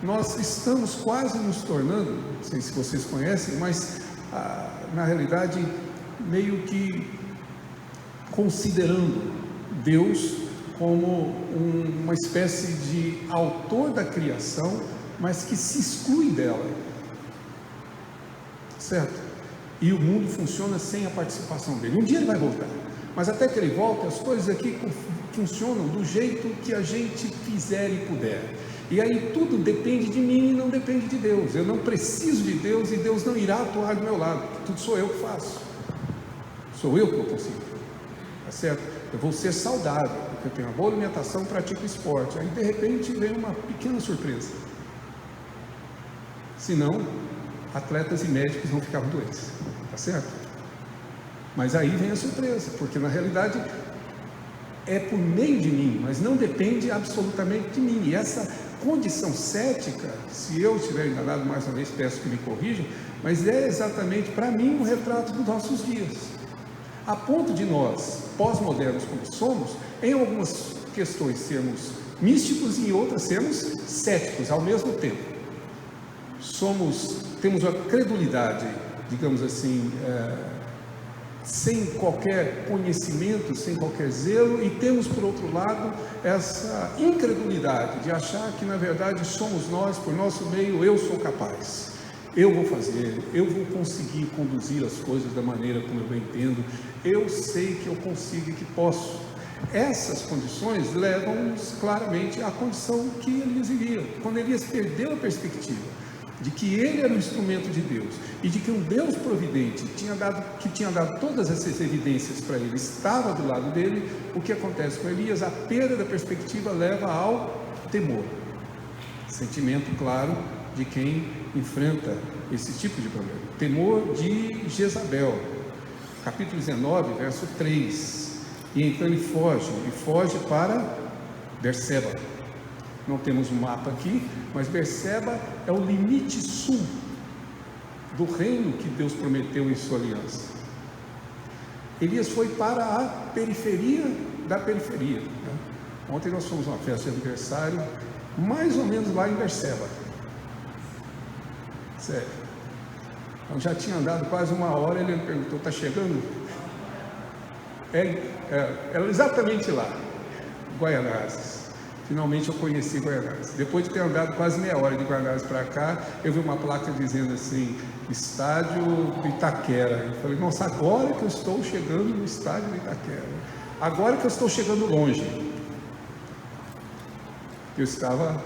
Nós estamos quase nos tornando, não sei se vocês conhecem, mas na realidade meio que considerando Deus como uma espécie de autor da criação, mas que se exclui dela, certo? E o mundo funciona sem a participação dele. Um dia ele vai voltar, mas até que ele volte, as coisas aqui funcionam do jeito que a gente fizer e puder. E aí tudo depende de mim e não depende de Deus. Eu não preciso de Deus e Deus não irá atuar do meu lado. Tudo sou eu que faço. Sou eu que eu consigo. Tá certo? Eu vou ser saudável, porque eu tenho uma boa alimentação, pratico esporte. Aí de repente vem uma pequena surpresa. Senão, atletas e médicos não ficavam doentes. Tá certo? Mas aí vem a surpresa, porque na realidade é por meio de mim, mas não depende absolutamente de mim. E essa condição cética, se eu estiver enganado, mais uma vez peço que me corrijam, mas é exatamente para mim um retrato dos nossos dias. A ponto de nós, pós-modernos como somos, em algumas questões sermos místicos e em outras sermos céticos ao mesmo tempo. temos a credulidade, digamos assim, sem qualquer conhecimento, sem qualquer zelo, e temos, por outro lado, essa incredulidade de achar que, na verdade, somos nós, por nosso meio, eu sou capaz, eu vou fazer, eu vou conseguir conduzir as coisas da maneira como eu entendo, eu sei que eu consigo e que posso. Essas condições levam-nos claramente à condição que Elias vivia. Quando Elias perdeu a perspectiva de que ele era um instrumento de Deus e de que um Deus providente que tinha dado todas essas evidências para ele, estava do lado dele, o que acontece com Elias? A perda da perspectiva leva ao temor, sentimento claro de quem enfrenta esse tipo de problema. Temor de Jezabel, capítulo 19, verso 3. E então ele foge para Berseba. Não temos um mapa aqui, mas Berseba é o limite sul do reino que Deus prometeu em sua aliança. Elias foi para a periferia da periferia, né? Ontem nós fomos a uma festa de aniversário, mais ou menos lá em Berseba. Sério. Eu já tinha andado quase uma hora, ele me perguntou, está chegando? Era exatamente lá, Guaianazes. Finalmente eu conheci Guaianazes. Depois de ter andado quase meia hora de Guaianazes para cá, eu vi uma placa dizendo assim, estádio do Itaquera. Eu falei, nossa, agora que eu estou chegando no estádio do Itaquera, agora que eu estou chegando longe. Eu estava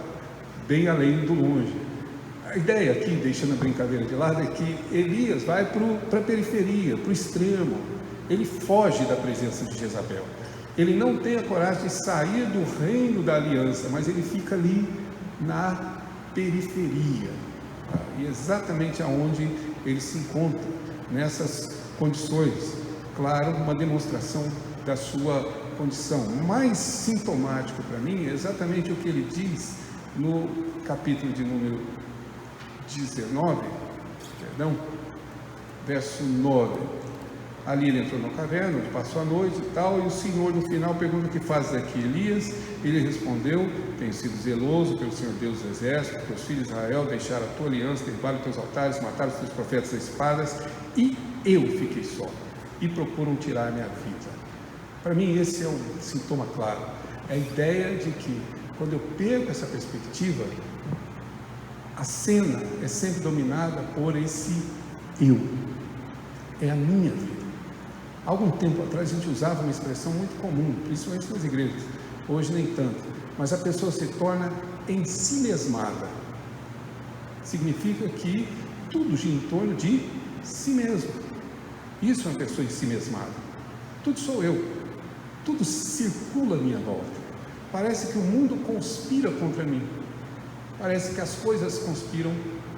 bem além do longe. A ideia aqui, deixando a brincadeira de lado, é que Elias vai para a periferia, para o extremo. Ele foge da presença de Jezabel. Ele não tem a coragem de sair do reino da aliança, mas ele fica ali na periferia. E exatamente aonde ele se encontra, nessas condições. Claro, uma demonstração da sua condição. Mais sintomático para mim é exatamente o que ele diz no capítulo de número 19, verso 9. Ali ele entrou na caverna, onde passou a noite e tal, e o Senhor no final pergunta: o que fazes aqui, Elias? Ele respondeu: tenho sido zeloso pelo Senhor Deus dos exércitos, teus filhos de Israel deixaram a tua aliança, derrubaram os teus altares, mataram os teus profetas a espadas, e eu fiquei só, e procuram tirar a minha vida. Para mim esse é um sintoma claro, é a ideia de que quando eu perco essa perspectiva, a cena é sempre dominada por esse eu, é a minha vida. Algum tempo atrás a gente usava uma expressão muito comum, principalmente nas igrejas, hoje nem tanto, mas a pessoa se torna ensimesmada. Significa que tudo gira em torno de si mesmo. Isso é uma pessoa ensimesmada. Tudo sou eu, tudo circula à minha volta. Parece que o mundo conspira contra mim, parece que as coisas conspiram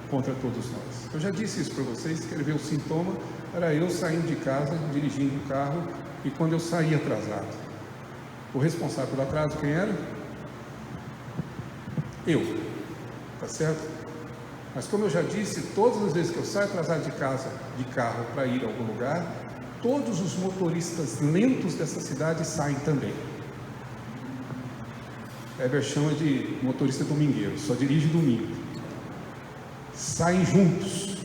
contra todos nós. Eu já disse isso para vocês, quer ver o sintoma? Era eu saindo de casa, dirigindo o carro, e quando eu saí atrasado, o responsável pelo atraso quem era? Eu, tá certo? Mas como eu já disse, todas as vezes que eu saio atrasado de casa, de carro, para ir a algum lugar, todos os motoristas lentos dessa cidade saem também. Weber chama de motorista domingueiro, só dirige domingo. Saem juntos,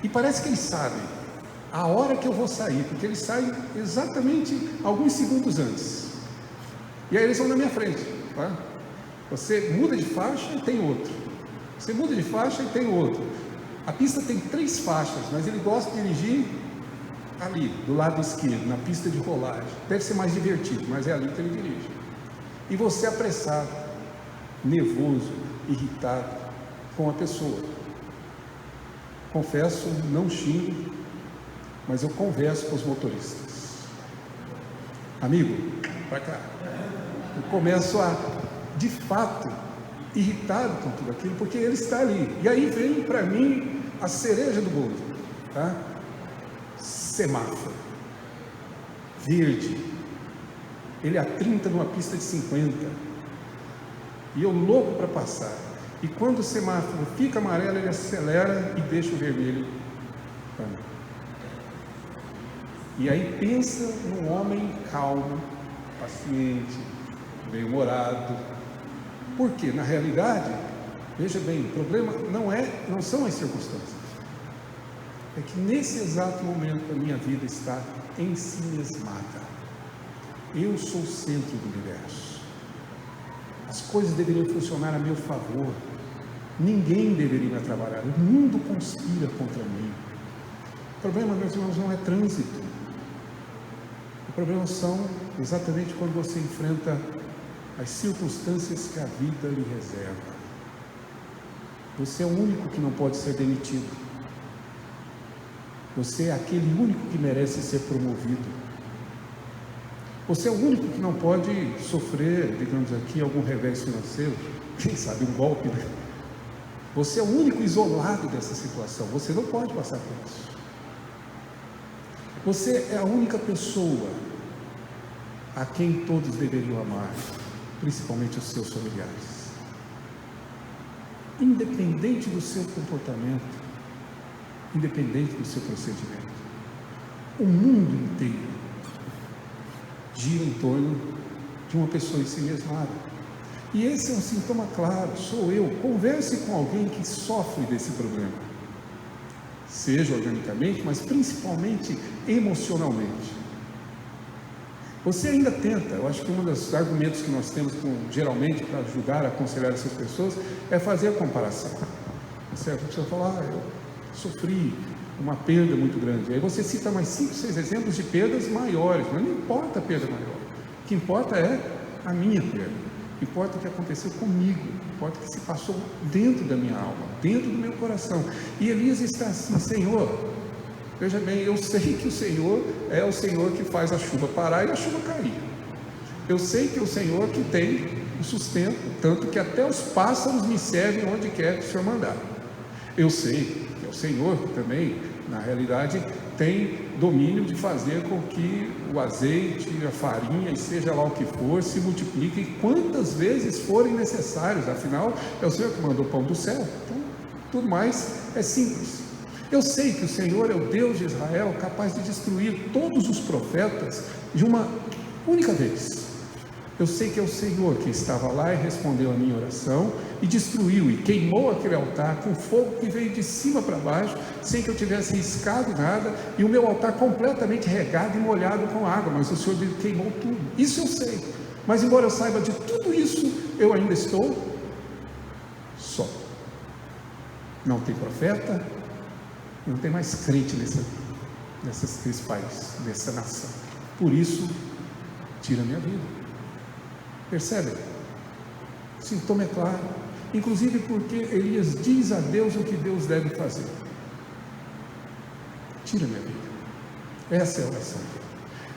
e parece que eles sabem a hora que eu vou sair, porque eles saem exatamente alguns segundos antes, e aí eles vão na minha frente, tá? Você muda de faixa e tem outro, você muda de faixa e tem outro. A pista tem 3 faixas, mas ele gosta de dirigir ali, do lado esquerdo, na pista de rolagem. Deve ser mais divertido, mas é ali que ele dirige. E você apressado, nervoso, irritado com a pessoa. Confesso, não xingo, mas eu converso com os motoristas. Amigo, para cá. Eu começo a, de fato, irritado com tudo aquilo, porque ele está ali. E aí vem para mim a cereja do bolo, tá? Semáforo verde, ele a 30 numa pista de 50, e eu louco para passar. E quando o semáforo fica amarelo, ele acelera e deixa o vermelho para mim. E aí pensa num homem calmo, paciente, bem-humorado. Porque, na realidade, Veja bem, o problema não são as circunstâncias. É que nesse exato momento a minha vida está ensimismada. Eu sou o centro do universo. As coisas deveriam funcionar a meu favor. Ninguém deveria me atrapalhar. O mundo conspira contra mim. O problema, meus irmãos, não é trânsito. O problema são exatamente quando você enfrenta as circunstâncias que a vida lhe reserva. Você é o único que não pode ser demitido. Você é aquele único que merece ser promovido. Você é o único que não pode sofrer, digamos aqui, algum revés financeiro, quem sabe um golpe, né? Você é o único isolado dessa situação. Você não pode passar por isso. Você é a única pessoa a quem todos deveriam amar, principalmente os seus familiares. Independente do seu comportamento, independente do seu procedimento, o mundo inteiro gira em torno de uma pessoa ensimismada. E esse é um sintoma claro, sou eu. Converse com alguém que sofre desse problema, seja organicamente, mas principalmente emocionalmente. Você ainda tenta, eu acho que um dos argumentos que nós temos geralmente para ajudar a aconselhar essas pessoas é fazer a comparação. Certo? A pessoa fala, eu sofri uma perda muito grande. Aí você cita mais 5, 6 exemplos de perdas maiores, mas não importa a perda maior. O que importa é a minha perda. O que importa é o que aconteceu comigo. O que importa é o que se passou dentro da minha alma, dentro do meu coração. E Elias está assim, Senhor, veja bem, eu sei que o Senhor é o Senhor que faz a chuva parar e a chuva cair. Eu sei que é o Senhor que tem o sustento, tanto que até os pássaros me servem onde quer que o Senhor mandar. Eu sei que é o Senhor que também, na realidade, tem domínio de fazer com que o azeite, a farinha, e seja lá o que for, se multipliquem quantas vezes forem necessários. Afinal, é o Senhor que mandou o pão do céu. Então, tudo mais é simples. Eu sei que o Senhor é o Deus de Israel, capaz de destruir todos os profetas de uma única vez. Eu sei que é o Senhor que estava lá e respondeu a minha oração e destruiu e queimou aquele altar com fogo que veio de cima para baixo, sem que eu tivesse riscado nada, e o meu altar completamente regado e molhado com água, mas o Senhor queimou tudo. Isso eu sei. Mas embora eu saiba de tudo isso, eu ainda estou só. Não tem profeta, não tem mais crente nesse país, nessa nação. Por isso, tira a minha vida. Percebe? O sintoma é claro. Inclusive porque Elias diz a Deus o que Deus deve fazer. Tira a minha vida. Essa é a oração dele.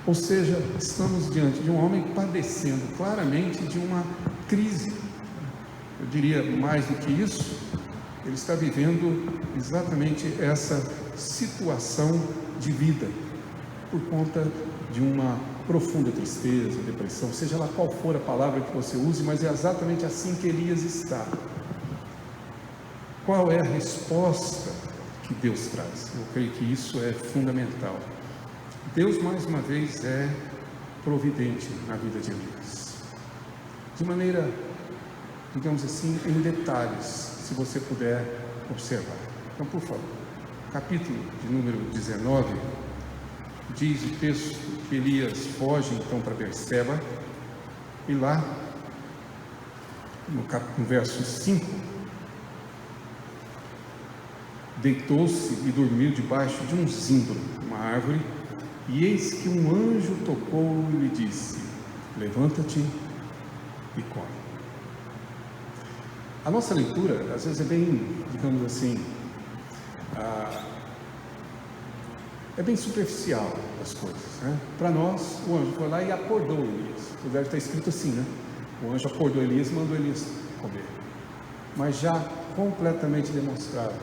Ou seja, estamos diante de um homem padecendo claramente de uma crise. Eu diria mais do que isso, ele está vivendo exatamente essa situação de vida, por conta de uma profunda tristeza, depressão, seja lá qual for a palavra que você use, mas é exatamente assim que Elias está. Qual é a resposta que Deus traz? Eu creio que isso é fundamental. Deus, mais uma vez, é providente na vida de Elias, de maneira, digamos assim, em detalhes, se você puder observar. Então, por favor, capítulo de número 19, diz o texto que Elias foge então para Berseba, e lá, no verso 5, deitou-se e dormiu debaixo de um zimbro, uma árvore, e eis que um anjo tocou e lhe disse: levanta-te e come. A nossa leitura, às vezes, é bem, digamos assim, é bem superficial as coisas, né? Para nós, o anjo foi lá e acordou Elias. Deve estar escrito assim, né? O anjo acordou Elias e mandou Elias comer. Mas já completamente demonstrado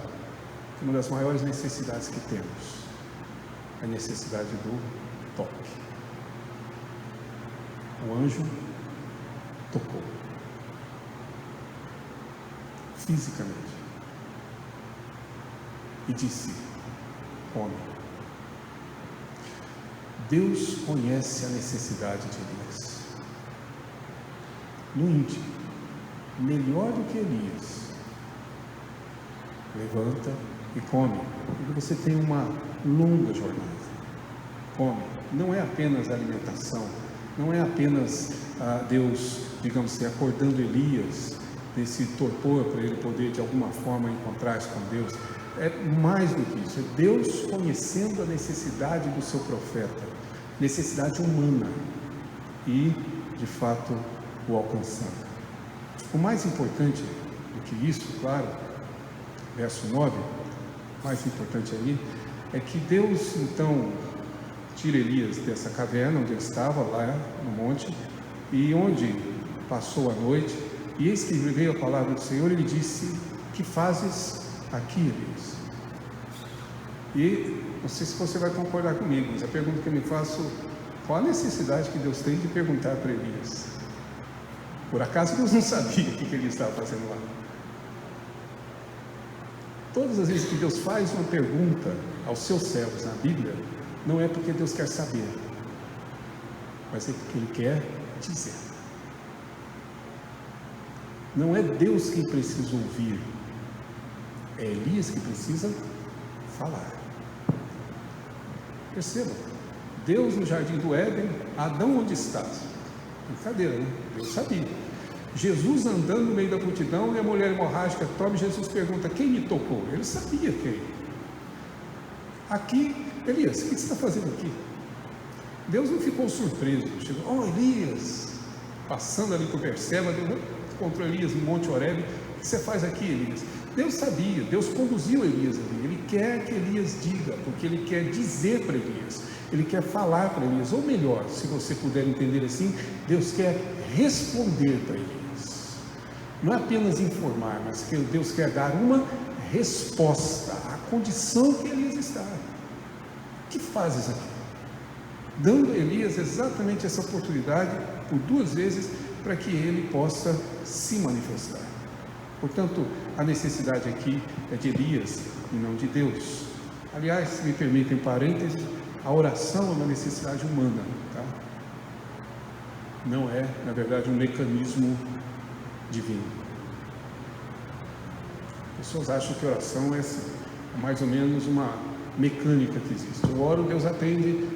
que uma das maiores necessidades que temos é a necessidade do toque. O anjo tocou fisicamente e disse: come. Deus conhece a necessidade de Elias. No íntimo, melhor do que Elias, levanta e come, porque você tem uma longa jornada. Come. Não é apenas alimentação, não é apenas Deus, digamos assim, acordando Elias desse torpor para ele poder de alguma forma encontrar-se com Deus. É mais do que isso, é Deus conhecendo a necessidade do seu profeta, necessidade humana, e de fato o alcançando. O mais importante do que isso, claro, verso 9, o mais importante aí, é que Deus então tira Elias dessa caverna onde ele estava, lá no monte, e onde passou a noite, e eis que veio a palavra do Senhor, ele disse: que fazes aqui, Elias? E não sei se você vai concordar comigo, mas a pergunta que eu me faço: qual a necessidade que Deus tem de perguntar para Elias? Por acaso Deus não sabia o que ele estava fazendo lá? Todas as vezes que Deus faz uma pergunta aos seus servos na Bíblia, não é porque Deus quer saber, mas é porque Ele quer dizer. Não é Deus quem precisa ouvir, é Elias que precisa falar. Percebam, Deus no jardim do Éden: Adão, onde estás? Brincadeira, né? Deus sabia. Jesus andando no meio da multidão, e a mulher hemorrágica toma, Jesus pergunta: quem me tocou? Ele sabia quem. Aqui, Elias, o que você está fazendo aqui? Deus não ficou surpreso, chegou: Elias, passando ali por Berseba, Deus encontrou Elias no Monte Horebe: o que você faz aqui, Elias? Deus sabia, Deus conduziu Elias ali. Ele quer que Elias diga, porque Ele quer dizer para Elias, Ele quer falar para Elias, ou melhor, se você puder entender assim, Deus quer responder para Elias. Não é apenas informar, mas que Deus quer dar uma resposta à condição que Elias está. O que fazes aqui? Dando a Elias exatamente essa oportunidade, por 2 vezes, para que ele possa se manifestar. Portanto, a necessidade aqui é de Elias e não de Deus. Aliás, se me permitem parênteses, a oração é uma necessidade humana, tá? Não é, na verdade, um mecanismo divino. As pessoas acham que oração é assim, mais ou menos uma mecânica que existe. Eu oro, Deus atende,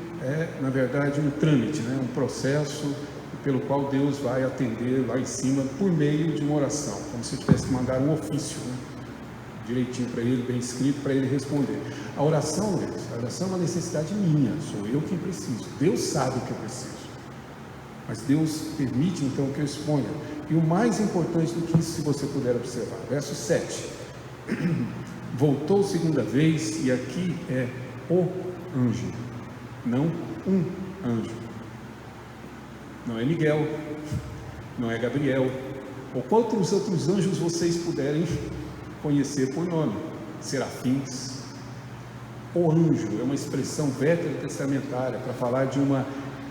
na verdade um trâmite, né? Um processo pelo qual Deus vai atender lá em cima por meio de uma oração, como se eu tivesse que mandar um ofício, né? Direitinho para ele, bem escrito, para ele responder. A oração é uma necessidade minha, sou eu quem preciso. Deus sabe o que eu preciso, mas Deus permite então que eu exponha. E o mais importante do que isso, se você puder observar, verso 7, voltou segunda vez, e aqui é o anjo, não um anjo, não é Miguel, não é Gabriel, ou quantos outros anjos vocês puderem conhecer por nome, serafins. O anjo é uma expressão veterotestamentária para falar de uma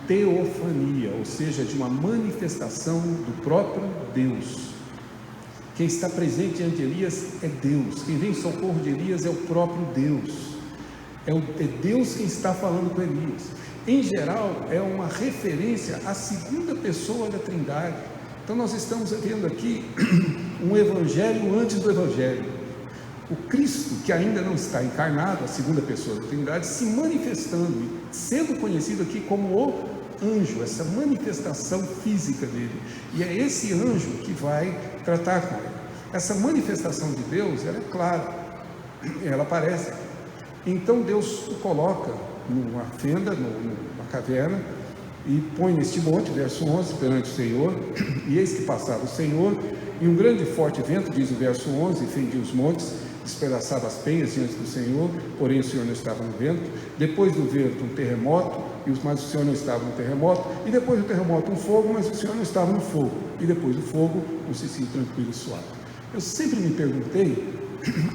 teofania, ou seja, de uma manifestação do próprio Deus. Quem está presente diante de Elias é Deus, quem vem em socorro de Elias é o próprio Deus, é Deus quem está falando com Elias. Em geral, é uma referência à segunda pessoa da Trindade. Então nós estamos vendo aqui um evangelho antes do evangelho. O Cristo, que ainda não está encarnado, a segunda pessoa da Trindade, se manifestando e sendo conhecido aqui como o anjo, essa manifestação física dele. E é esse anjo que vai tratar com ele. Essa manifestação de Deus, ela é clara, ela aparece. Então Deus o coloca numa fenda, numa caverna, e põe neste monte, verso 11, perante o Senhor, e eis que passava o Senhor, e um grande e forte vento, diz o verso 11, fendia os montes, despedaçava as penhas diante do Senhor, porém o Senhor não estava no vento. Depois do vento, um terremoto, mas o Senhor não estava no terremoto. E depois do terremoto, um fogo, mas o Senhor não estava no fogo. E depois do fogo, um cicio tranquilo e suave. Eu sempre me perguntei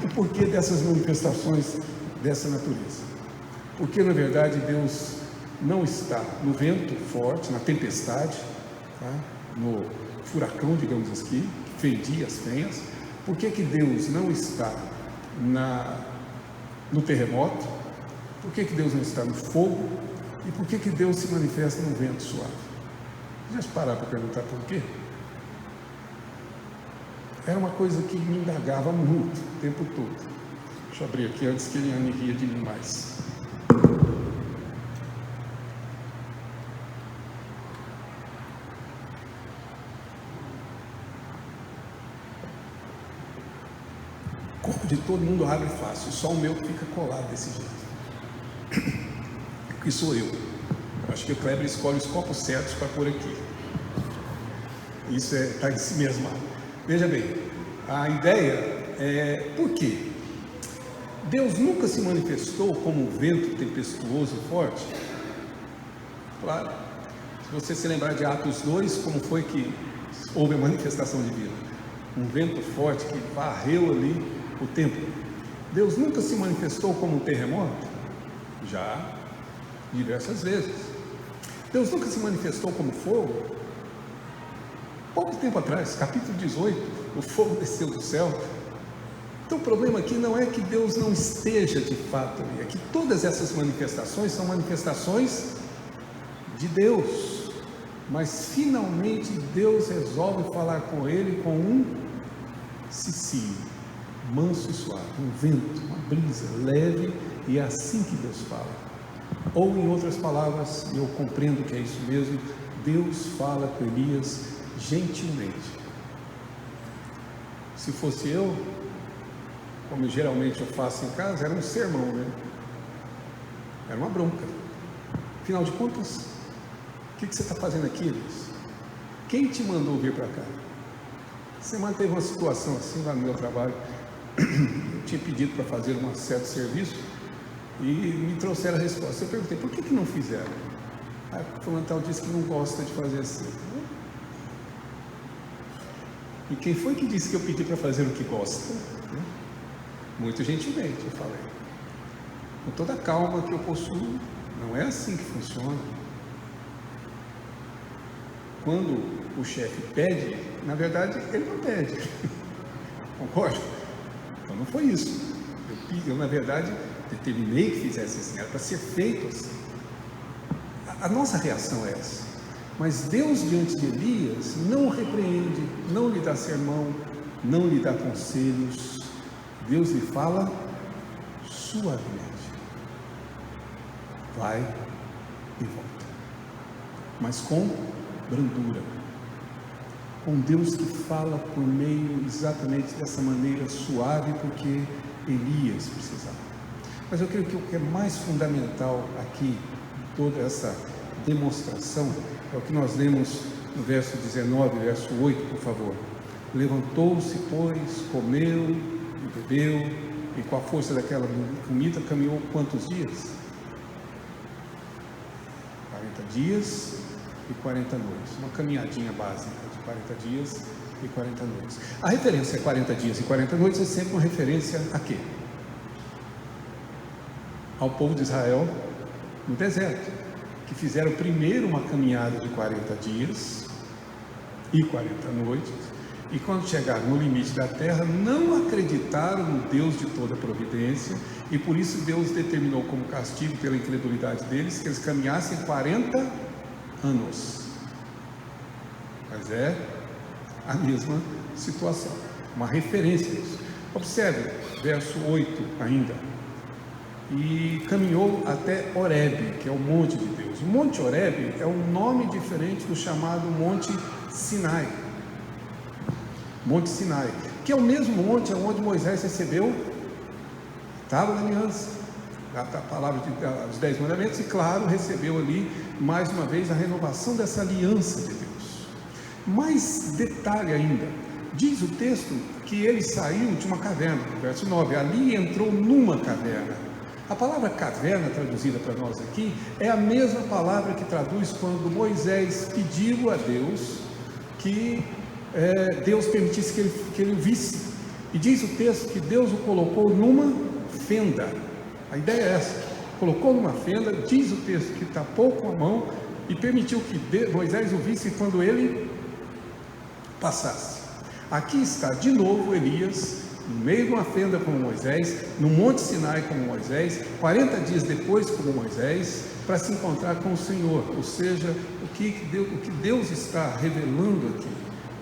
o porquê dessas manifestações dessa natureza. Porque, na verdade, Deus não está no vento forte, na tempestade, tá? No furacão, digamos assim, que fendia as penhas. Por que Deus não está no terremoto? Por que Deus não está no fogo? E por que Deus se manifesta no vento suave? Já se parar para perguntar por quê? Era uma coisa que me indagava muito, o tempo todo. Deixa eu abrir aqui antes que ele ria de mim mais. O corpo de todo mundo abre fácil, só o meu que fica colado desse jeito. Que sou eu. Acho que o Kleber escolhe os copos certos para pôr aqui. Isso está em si mesmo. Veja bem, a ideia é por quê? Deus nunca se manifestou como um vento tempestuoso e forte? Claro. Se você se lembrar de Atos 2, como foi que houve a manifestação divina? Um vento forte que varreu ali o templo. Deus nunca se manifestou como um terremoto? Já, diversas vezes. Deus nunca se manifestou como fogo? Pouco tempo atrás, capítulo 18, o fogo desceu do céu. Então o problema aqui não é que Deus não esteja de fato ali, é que todas essas manifestações são manifestações de Deus, mas finalmente Deus resolve falar com ele com um cicio, manso e suave, um vento, uma brisa leve, e é assim que Deus fala. Ou em outras palavras, eu compreendo que é isso mesmo, Deus fala com Elias gentilmente. Se fosse eu, como geralmente eu faço em casa, era um sermão, né? Era uma bronca. Afinal de contas, o que você está fazendo aqui, Elias? Quem te mandou vir para cá? Semana teve uma situação assim lá no meu trabalho. Eu tinha pedido para fazer um certo serviço e me trouxeram a resposta. Eu perguntei, por que não fizeram? Aí o fulano tal disse que não gosta de fazer assim. E quem foi que disse que eu pedi para fazer o que gosta? Muito gentilmente eu falei, com toda a calma que eu possuo. Não é assim que funciona. Quando o chefe pede, na verdade ele não pede. Concorda? Então não foi isso. Eu na verdade determinei que fizesse assim, era para ser feito assim. A nossa reação é essa. Mas Deus, diante de Elias, não o repreende, não lhe dá sermão, não lhe dá conselhos. Deus lhe fala suavemente. Vai e volta. Mas com brandura. Com Deus que fala por meio exatamente dessa maneira suave, porque Elias precisava. Mas eu creio que o que é mais fundamental aqui, toda essa demonstração, é o que nós lemos no verso 19, verso 8, por favor. Levantou-se, pois, comeu e bebeu, e com a força daquela comida caminhou quantos dias? 40 dias e 40 noites. Uma caminhadinha básica de 40 dias e 40 noites. A referência a 40 dias e 40 noites é sempre uma referência a quê? Ao povo de Israel no deserto, que fizeram primeiro uma caminhada de 40 dias e 40 noites, e quando chegaram no limite da terra, não acreditaram no Deus de toda providência, e por isso Deus determinou como castigo pela incredulidade deles, que eles caminhassem 40 anos. Mas é a mesma situação, uma referência a isso. Observe, verso 8 ainda. E caminhou até Horebe, que é o monte de Deus. O Monte Horebe é um nome diferente do chamado Monte Sinai. Monte Sinai, que é o mesmo monte onde Moisés recebeu a tábua da aliança, a palavra dos 10 mandamentos, e claro, recebeu ali, mais uma vez, a renovação dessa aliança de Deus. Mais detalhe ainda, diz o texto que ele saiu de uma caverna, verso 9, ali entrou numa caverna. A palavra caverna, traduzida para nós aqui, é a mesma palavra que traduz quando Moisés pediu a Deus que Deus permitisse que ele o visse. E diz o texto que Deus o colocou numa fenda. A ideia é essa, colocou numa fenda, diz o texto que tapou com a mão e permitiu que Moisés o visse quando ele passasse. Aqui está de novo Elias, no meio de uma fenda como Moisés, no Monte Sinai como Moisés, 40 dias depois como Moisés, para se encontrar com o Senhor. Ou seja, o que Deus está revelando aqui?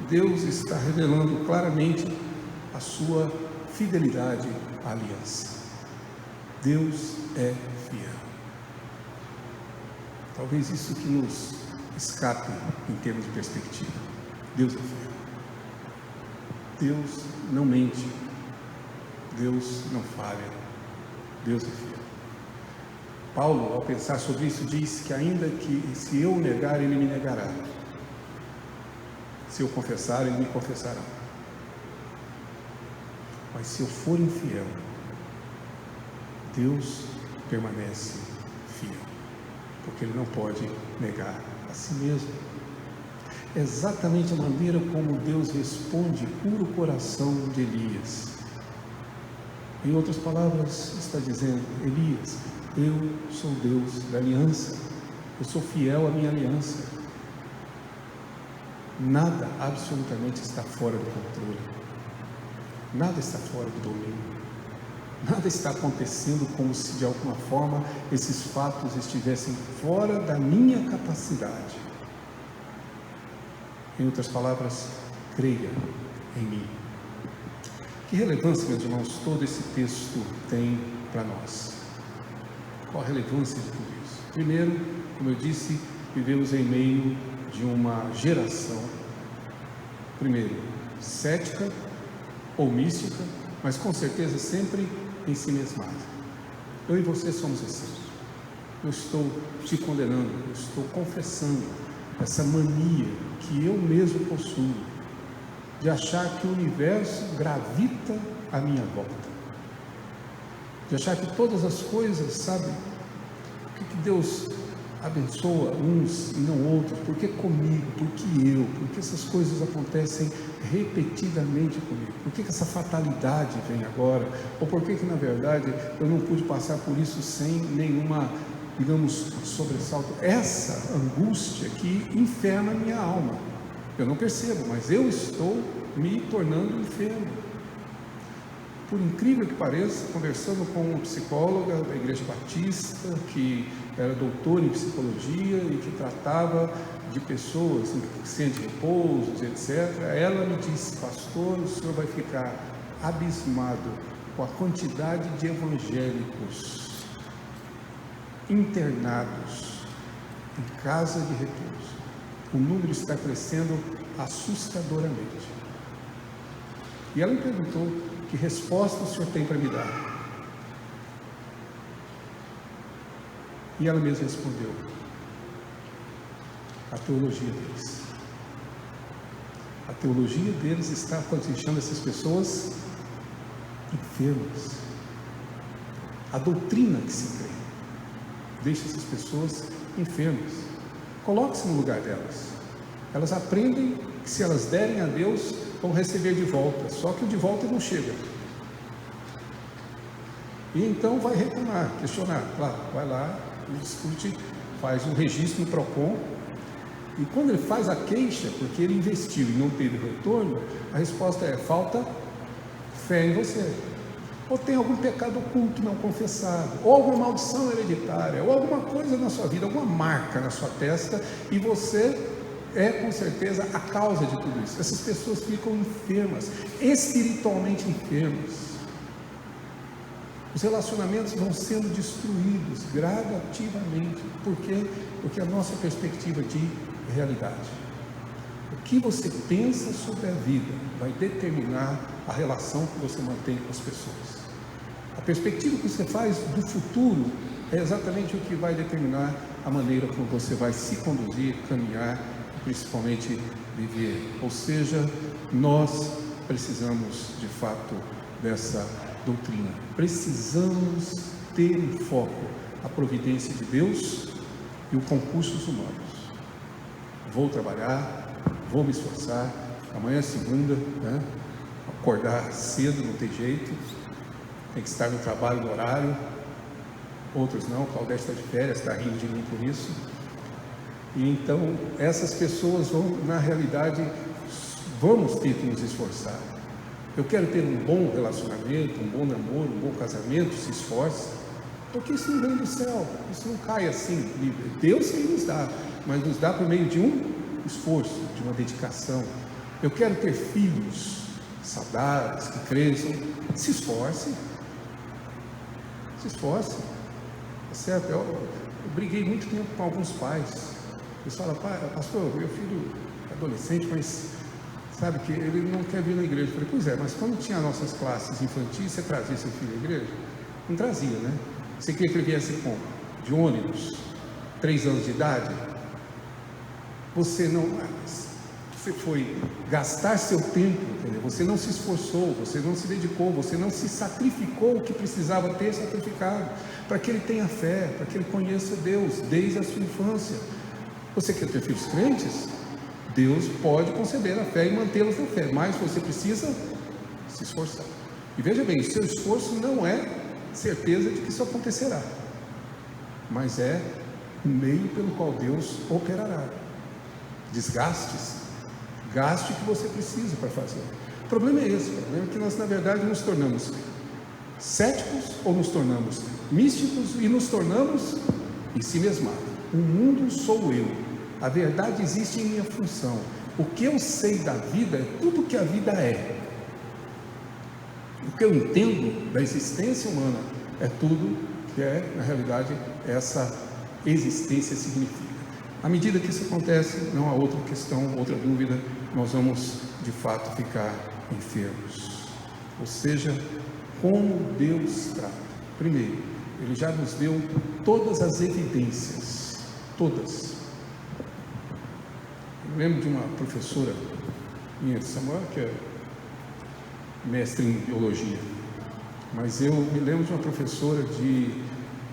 Deus está revelando claramente a sua fidelidade à aliança. Deus é fiel. Talvez isso que nos escape em termos de perspectiva. Deus é fiel. Deus não mente. Deus não falha. Deus é fiel. Paulo, ao pensar sobre isso, diz que ainda que se eu negar, Ele me negará. Se eu confessar, Ele me confessará. Mas se eu for infiel, Deus permanece fiel, porque Ele não pode negar a si mesmo. É exatamente a maneira como Deus responde puro coração de Elias. Em outras palavras, está dizendo: Elias, eu sou Deus da aliança, eu sou fiel à minha aliança. Nada absolutamente está fora do controle, nada está fora do domínio, nada está acontecendo como se de alguma forma esses fatos estivessem fora da minha capacidade. Em outras palavras, creia em mim. Que relevância, meus irmãos, todo esse texto tem para nós? Qual a relevância de tudo isso? Primeiro, como eu disse, vivemos em meio de uma geração, primeiro, cética ou mística, mas com certeza sempre em si mesmada. Eu e você somos assim. Eu estou te condenando, eu estou confessando essa mania que eu mesmo possuo, de achar que o universo gravita à minha volta, de achar que todas as coisas, sabe, por que Deus abençoa uns e não outros, por que comigo, por que essas coisas acontecem repetidamente comigo, por que essa fatalidade vem agora, ou por que na verdade eu não pude passar por isso sem nenhuma, digamos, sobressalto. Essa angústia que inferna a minha alma, eu não percebo, mas eu estou me tornando enfermo. Por incrível que pareça, conversando com uma psicóloga da Igreja Batista, que era doutora em psicologia e que tratava de pessoas sem de repouso, etc., ela me disse: pastor, o senhor vai ficar abismado com a quantidade de evangélicos internados em casa de repouso. O número está crescendo assustadoramente. E ela me perguntou: que resposta o senhor tem para me dar? E ela mesma respondeu: a teologia deles. A teologia deles está deixando essas pessoas enfermas. A doutrina que se crê deixa essas pessoas enfermas. Coloque-se no lugar delas. Elas aprendem que se elas derem a Deus, vão receber de volta, só que o de volta não chega. E então vai reclamar, questionar. Claro, vai lá, discute, faz um registro no PROCON, e quando ele faz a queixa, porque ele investiu e não teve retorno, a resposta é: falta fé em você, ou tem algum pecado oculto não confessado, ou alguma maldição hereditária, ou alguma coisa na sua vida, alguma marca na sua testa, e você é com certeza a causa de tudo isso. Essas pessoas ficam enfermas, espiritualmente enfermas. Os relacionamentos vão sendo destruídos gradativamente. Por quê? Porque a nossa perspectiva de realidade, o que você pensa sobre a vida, vai determinar a relação que você mantém com as pessoas. A perspectiva que você faz do futuro é exatamente o que vai determinar a maneira como você vai se conduzir, caminhar, principalmente viver. Ou seja, nós precisamos de fato dessa doutrina. Precisamos ter em foco a providência de Deus e os concursos humanos. Vou trabalhar, vou me esforçar, amanhã é segunda, né? Acordar cedo, não tem jeito, tem que estar no trabalho no horário. Outros não, o Claudete está de férias, está rindo de mim por isso. E então essas pessoas vão, na realidade, vamos ter que nos esforçar. Eu quero ter um bom relacionamento, um bom namoro, um bom casamento, se esforce, porque isso não vem do céu, isso não cai assim, Deus que nos dá, mas nos dá por meio de um esforço, de uma dedicação. Eu quero ter filhos saudáveis, que cresçam, se esforce, Se esforce, tá certo? Eu briguei muito tempo com alguns pais. Eles falam: pastor, meu filho é adolescente, mas sabe que ele não quer vir na igreja. Eu falei: pois é, mas quando tinha nossas classes infantis, você trazia seu filho à igreja? Não trazia, né? Você queria que ele viesse como? De ônibus, 3 anos de idade? Você foi gastar seu tempo, entendeu? Você não se esforçou, você não se dedicou, você não se sacrificou o que precisava ter sacrificado, para que ele tenha fé, para que ele conheça Deus desde a sua infância. Você quer ter filhos crentes? Deus pode conceder a fé e mantê-los na fé, mas você precisa se esforçar. E veja bem, o seu esforço não é certeza de que isso acontecerá, mas é o meio pelo qual Deus operará. Desgaste-se, gaste o que você precisa para fazer. O problema é esse, o problema é que nós, na verdade, nos tornamos céticos ou nos tornamos místicos e nos tornamos em si mesmados. O mundo sou eu, a verdade existe em minha função, o que eu sei da vida é tudo o que a vida é, o que eu entendo da existência humana é tudo que é, na realidade, essa existência significa. À medida que isso acontece, não há outra questão, outra dúvida, nós vamos de fato ficar enfermos. Ou seja, como Deus trata. Primeiro, Ele já nos deu todas as evidências, todas. Eu lembro de uma professora minha de Samuel, que é mestre em biologia, mas eu me lembro de uma professora de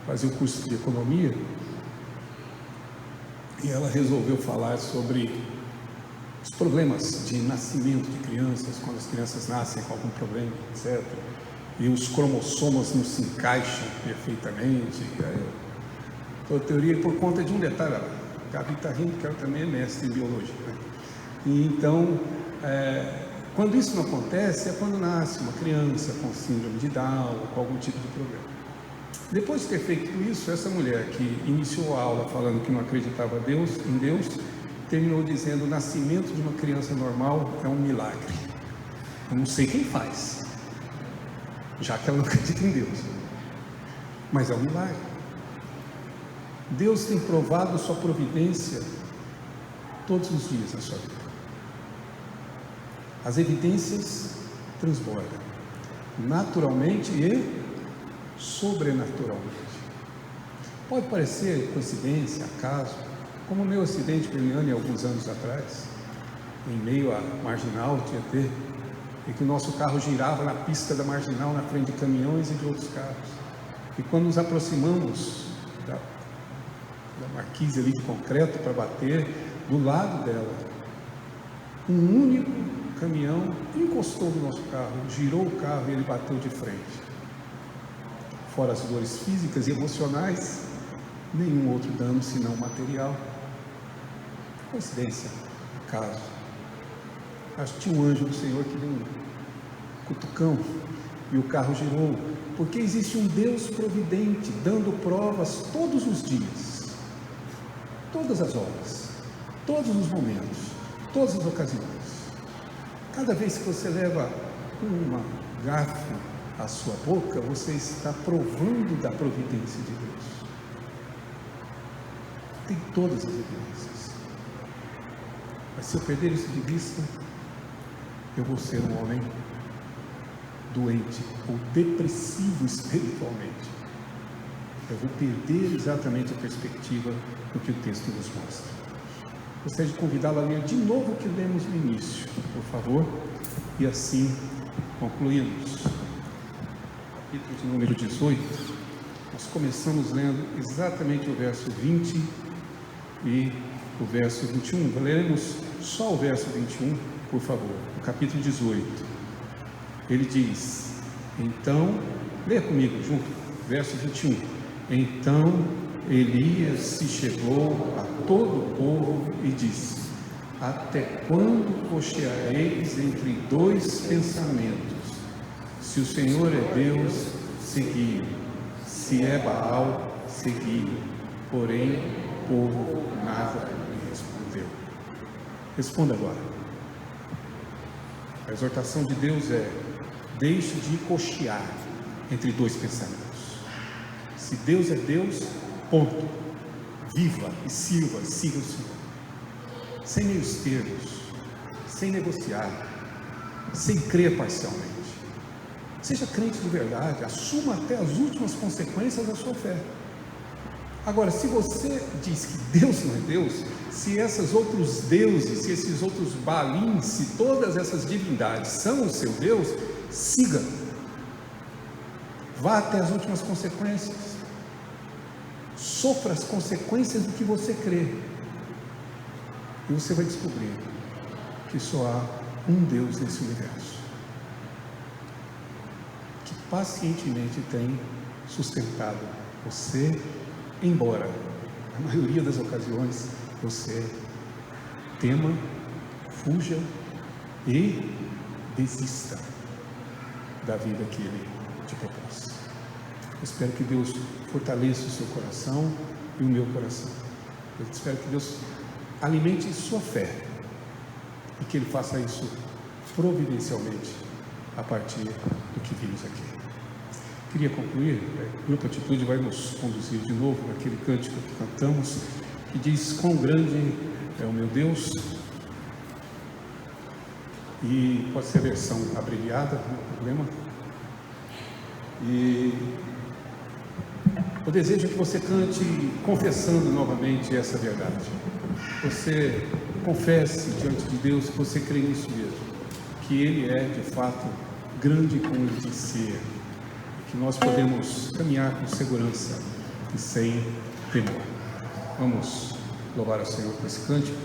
fazer o curso de economia, e ela resolveu falar sobre os problemas de nascimento de crianças, quando as crianças nascem com algum problema, etc. E os cromossomos não se encaixam perfeitamente. Toda a teoria por conta de um detalhe. A Gabi está rindo, que ela também é mestre em biologia, né? E então, quando isso não acontece, é quando nasce uma criança com síndrome de Down, ou com algum tipo de problema. Depois de ter feito isso, essa mulher que iniciou a aula falando que não acreditava em Deus, terminou dizendo: o nascimento de uma criança normal é um milagre. Eu não sei quem faz, já que ela não acredita em Deus, mas é um milagre. Deus tem provado sua providência todos os dias na sua vida. As evidências transbordam, naturalmente e sobrenaturalmente. Pode parecer coincidência, acaso, como o meu acidente com Eliane alguns anos atrás, em meio à marginal Tietê, e que o nosso carro girava na pista da marginal na frente de caminhões e de outros carros. E quando nos aproximamos da marquise ali de concreto para bater, do lado dela, um único caminhão encostou no nosso carro, girou o carro e ele bateu de frente. Fora as dores físicas e emocionais, nenhum outro dano senão material. Coincidência, acaso. Acho que tinha um anjo do Senhor que deu um cutucão e o carro girou, porque existe um Deus providente, dando provas todos os dias, todas as horas, todos os momentos, todas as ocasiões. Cada vez que você leva uma garfo à sua boca, você está provando da providência de Deus. Tem todas as evidências. Mas se eu perder isso de vista, eu vou ser um homem doente ou depressivo espiritualmente. Eu vou perder exatamente a perspectiva do que o texto nos mostra. Gostaria de convidá-lo a ler de novo o que lemos no início, por favor, e assim concluímos. Capítulo de número 18, nós começamos lendo exatamente o verso 20 e o verso 21. Leremos só o verso 21, por favor, o capítulo 18. Ele diz: então, leia comigo junto, verso 21. Então Elias se chegou a todo o povo e disse: até quando cocheareis entre dois pensamentos? Se o Senhor é Deus, segui-o; se é Baal, segui-o. Porém, o povo nada lhe respondeu. Responda agora. A exortação de Deus é: deixe de cochear entre dois pensamentos. Se Deus é Deus, ponto. Viva e siga o Senhor. Sem meios termos, sem negociar, sem crer parcialmente. Seja crente de verdade, assuma até as últimas consequências da sua fé. Agora, se você diz que Deus não é Deus, se esses outros deuses, se esses outros Baalins, se todas essas divindades são o seu Deus, siga. Vá até as últimas consequências. Sofra as consequências do que você crê. E você vai descobrir que só há um Deus nesse universo, que pacientemente tem sustentado você, embora na maioria das ocasiões você tema, fuja e desista da vida que Ele te propôs. Eu espero que Deus fortaleça o seu coração e o meu coração. Eu espero que Deus alimente sua fé e que Ele faça isso providencialmente a partir do que vimos aqui. Queria concluir, o Grupo Atitude vai nos conduzir de novo naquele cântico que cantamos, que diz: quão grande é o meu Deus. E pode ser a versão abreviada, não tem problema. E o desejo é que você cante confessando novamente essa verdade. Você confesse diante de Deus que você crê nisso mesmo, que Ele é de fato grande como Ele diz ser, que nós podemos caminhar com segurança e sem temor. Vamos louvar ao Senhor com esse cântico.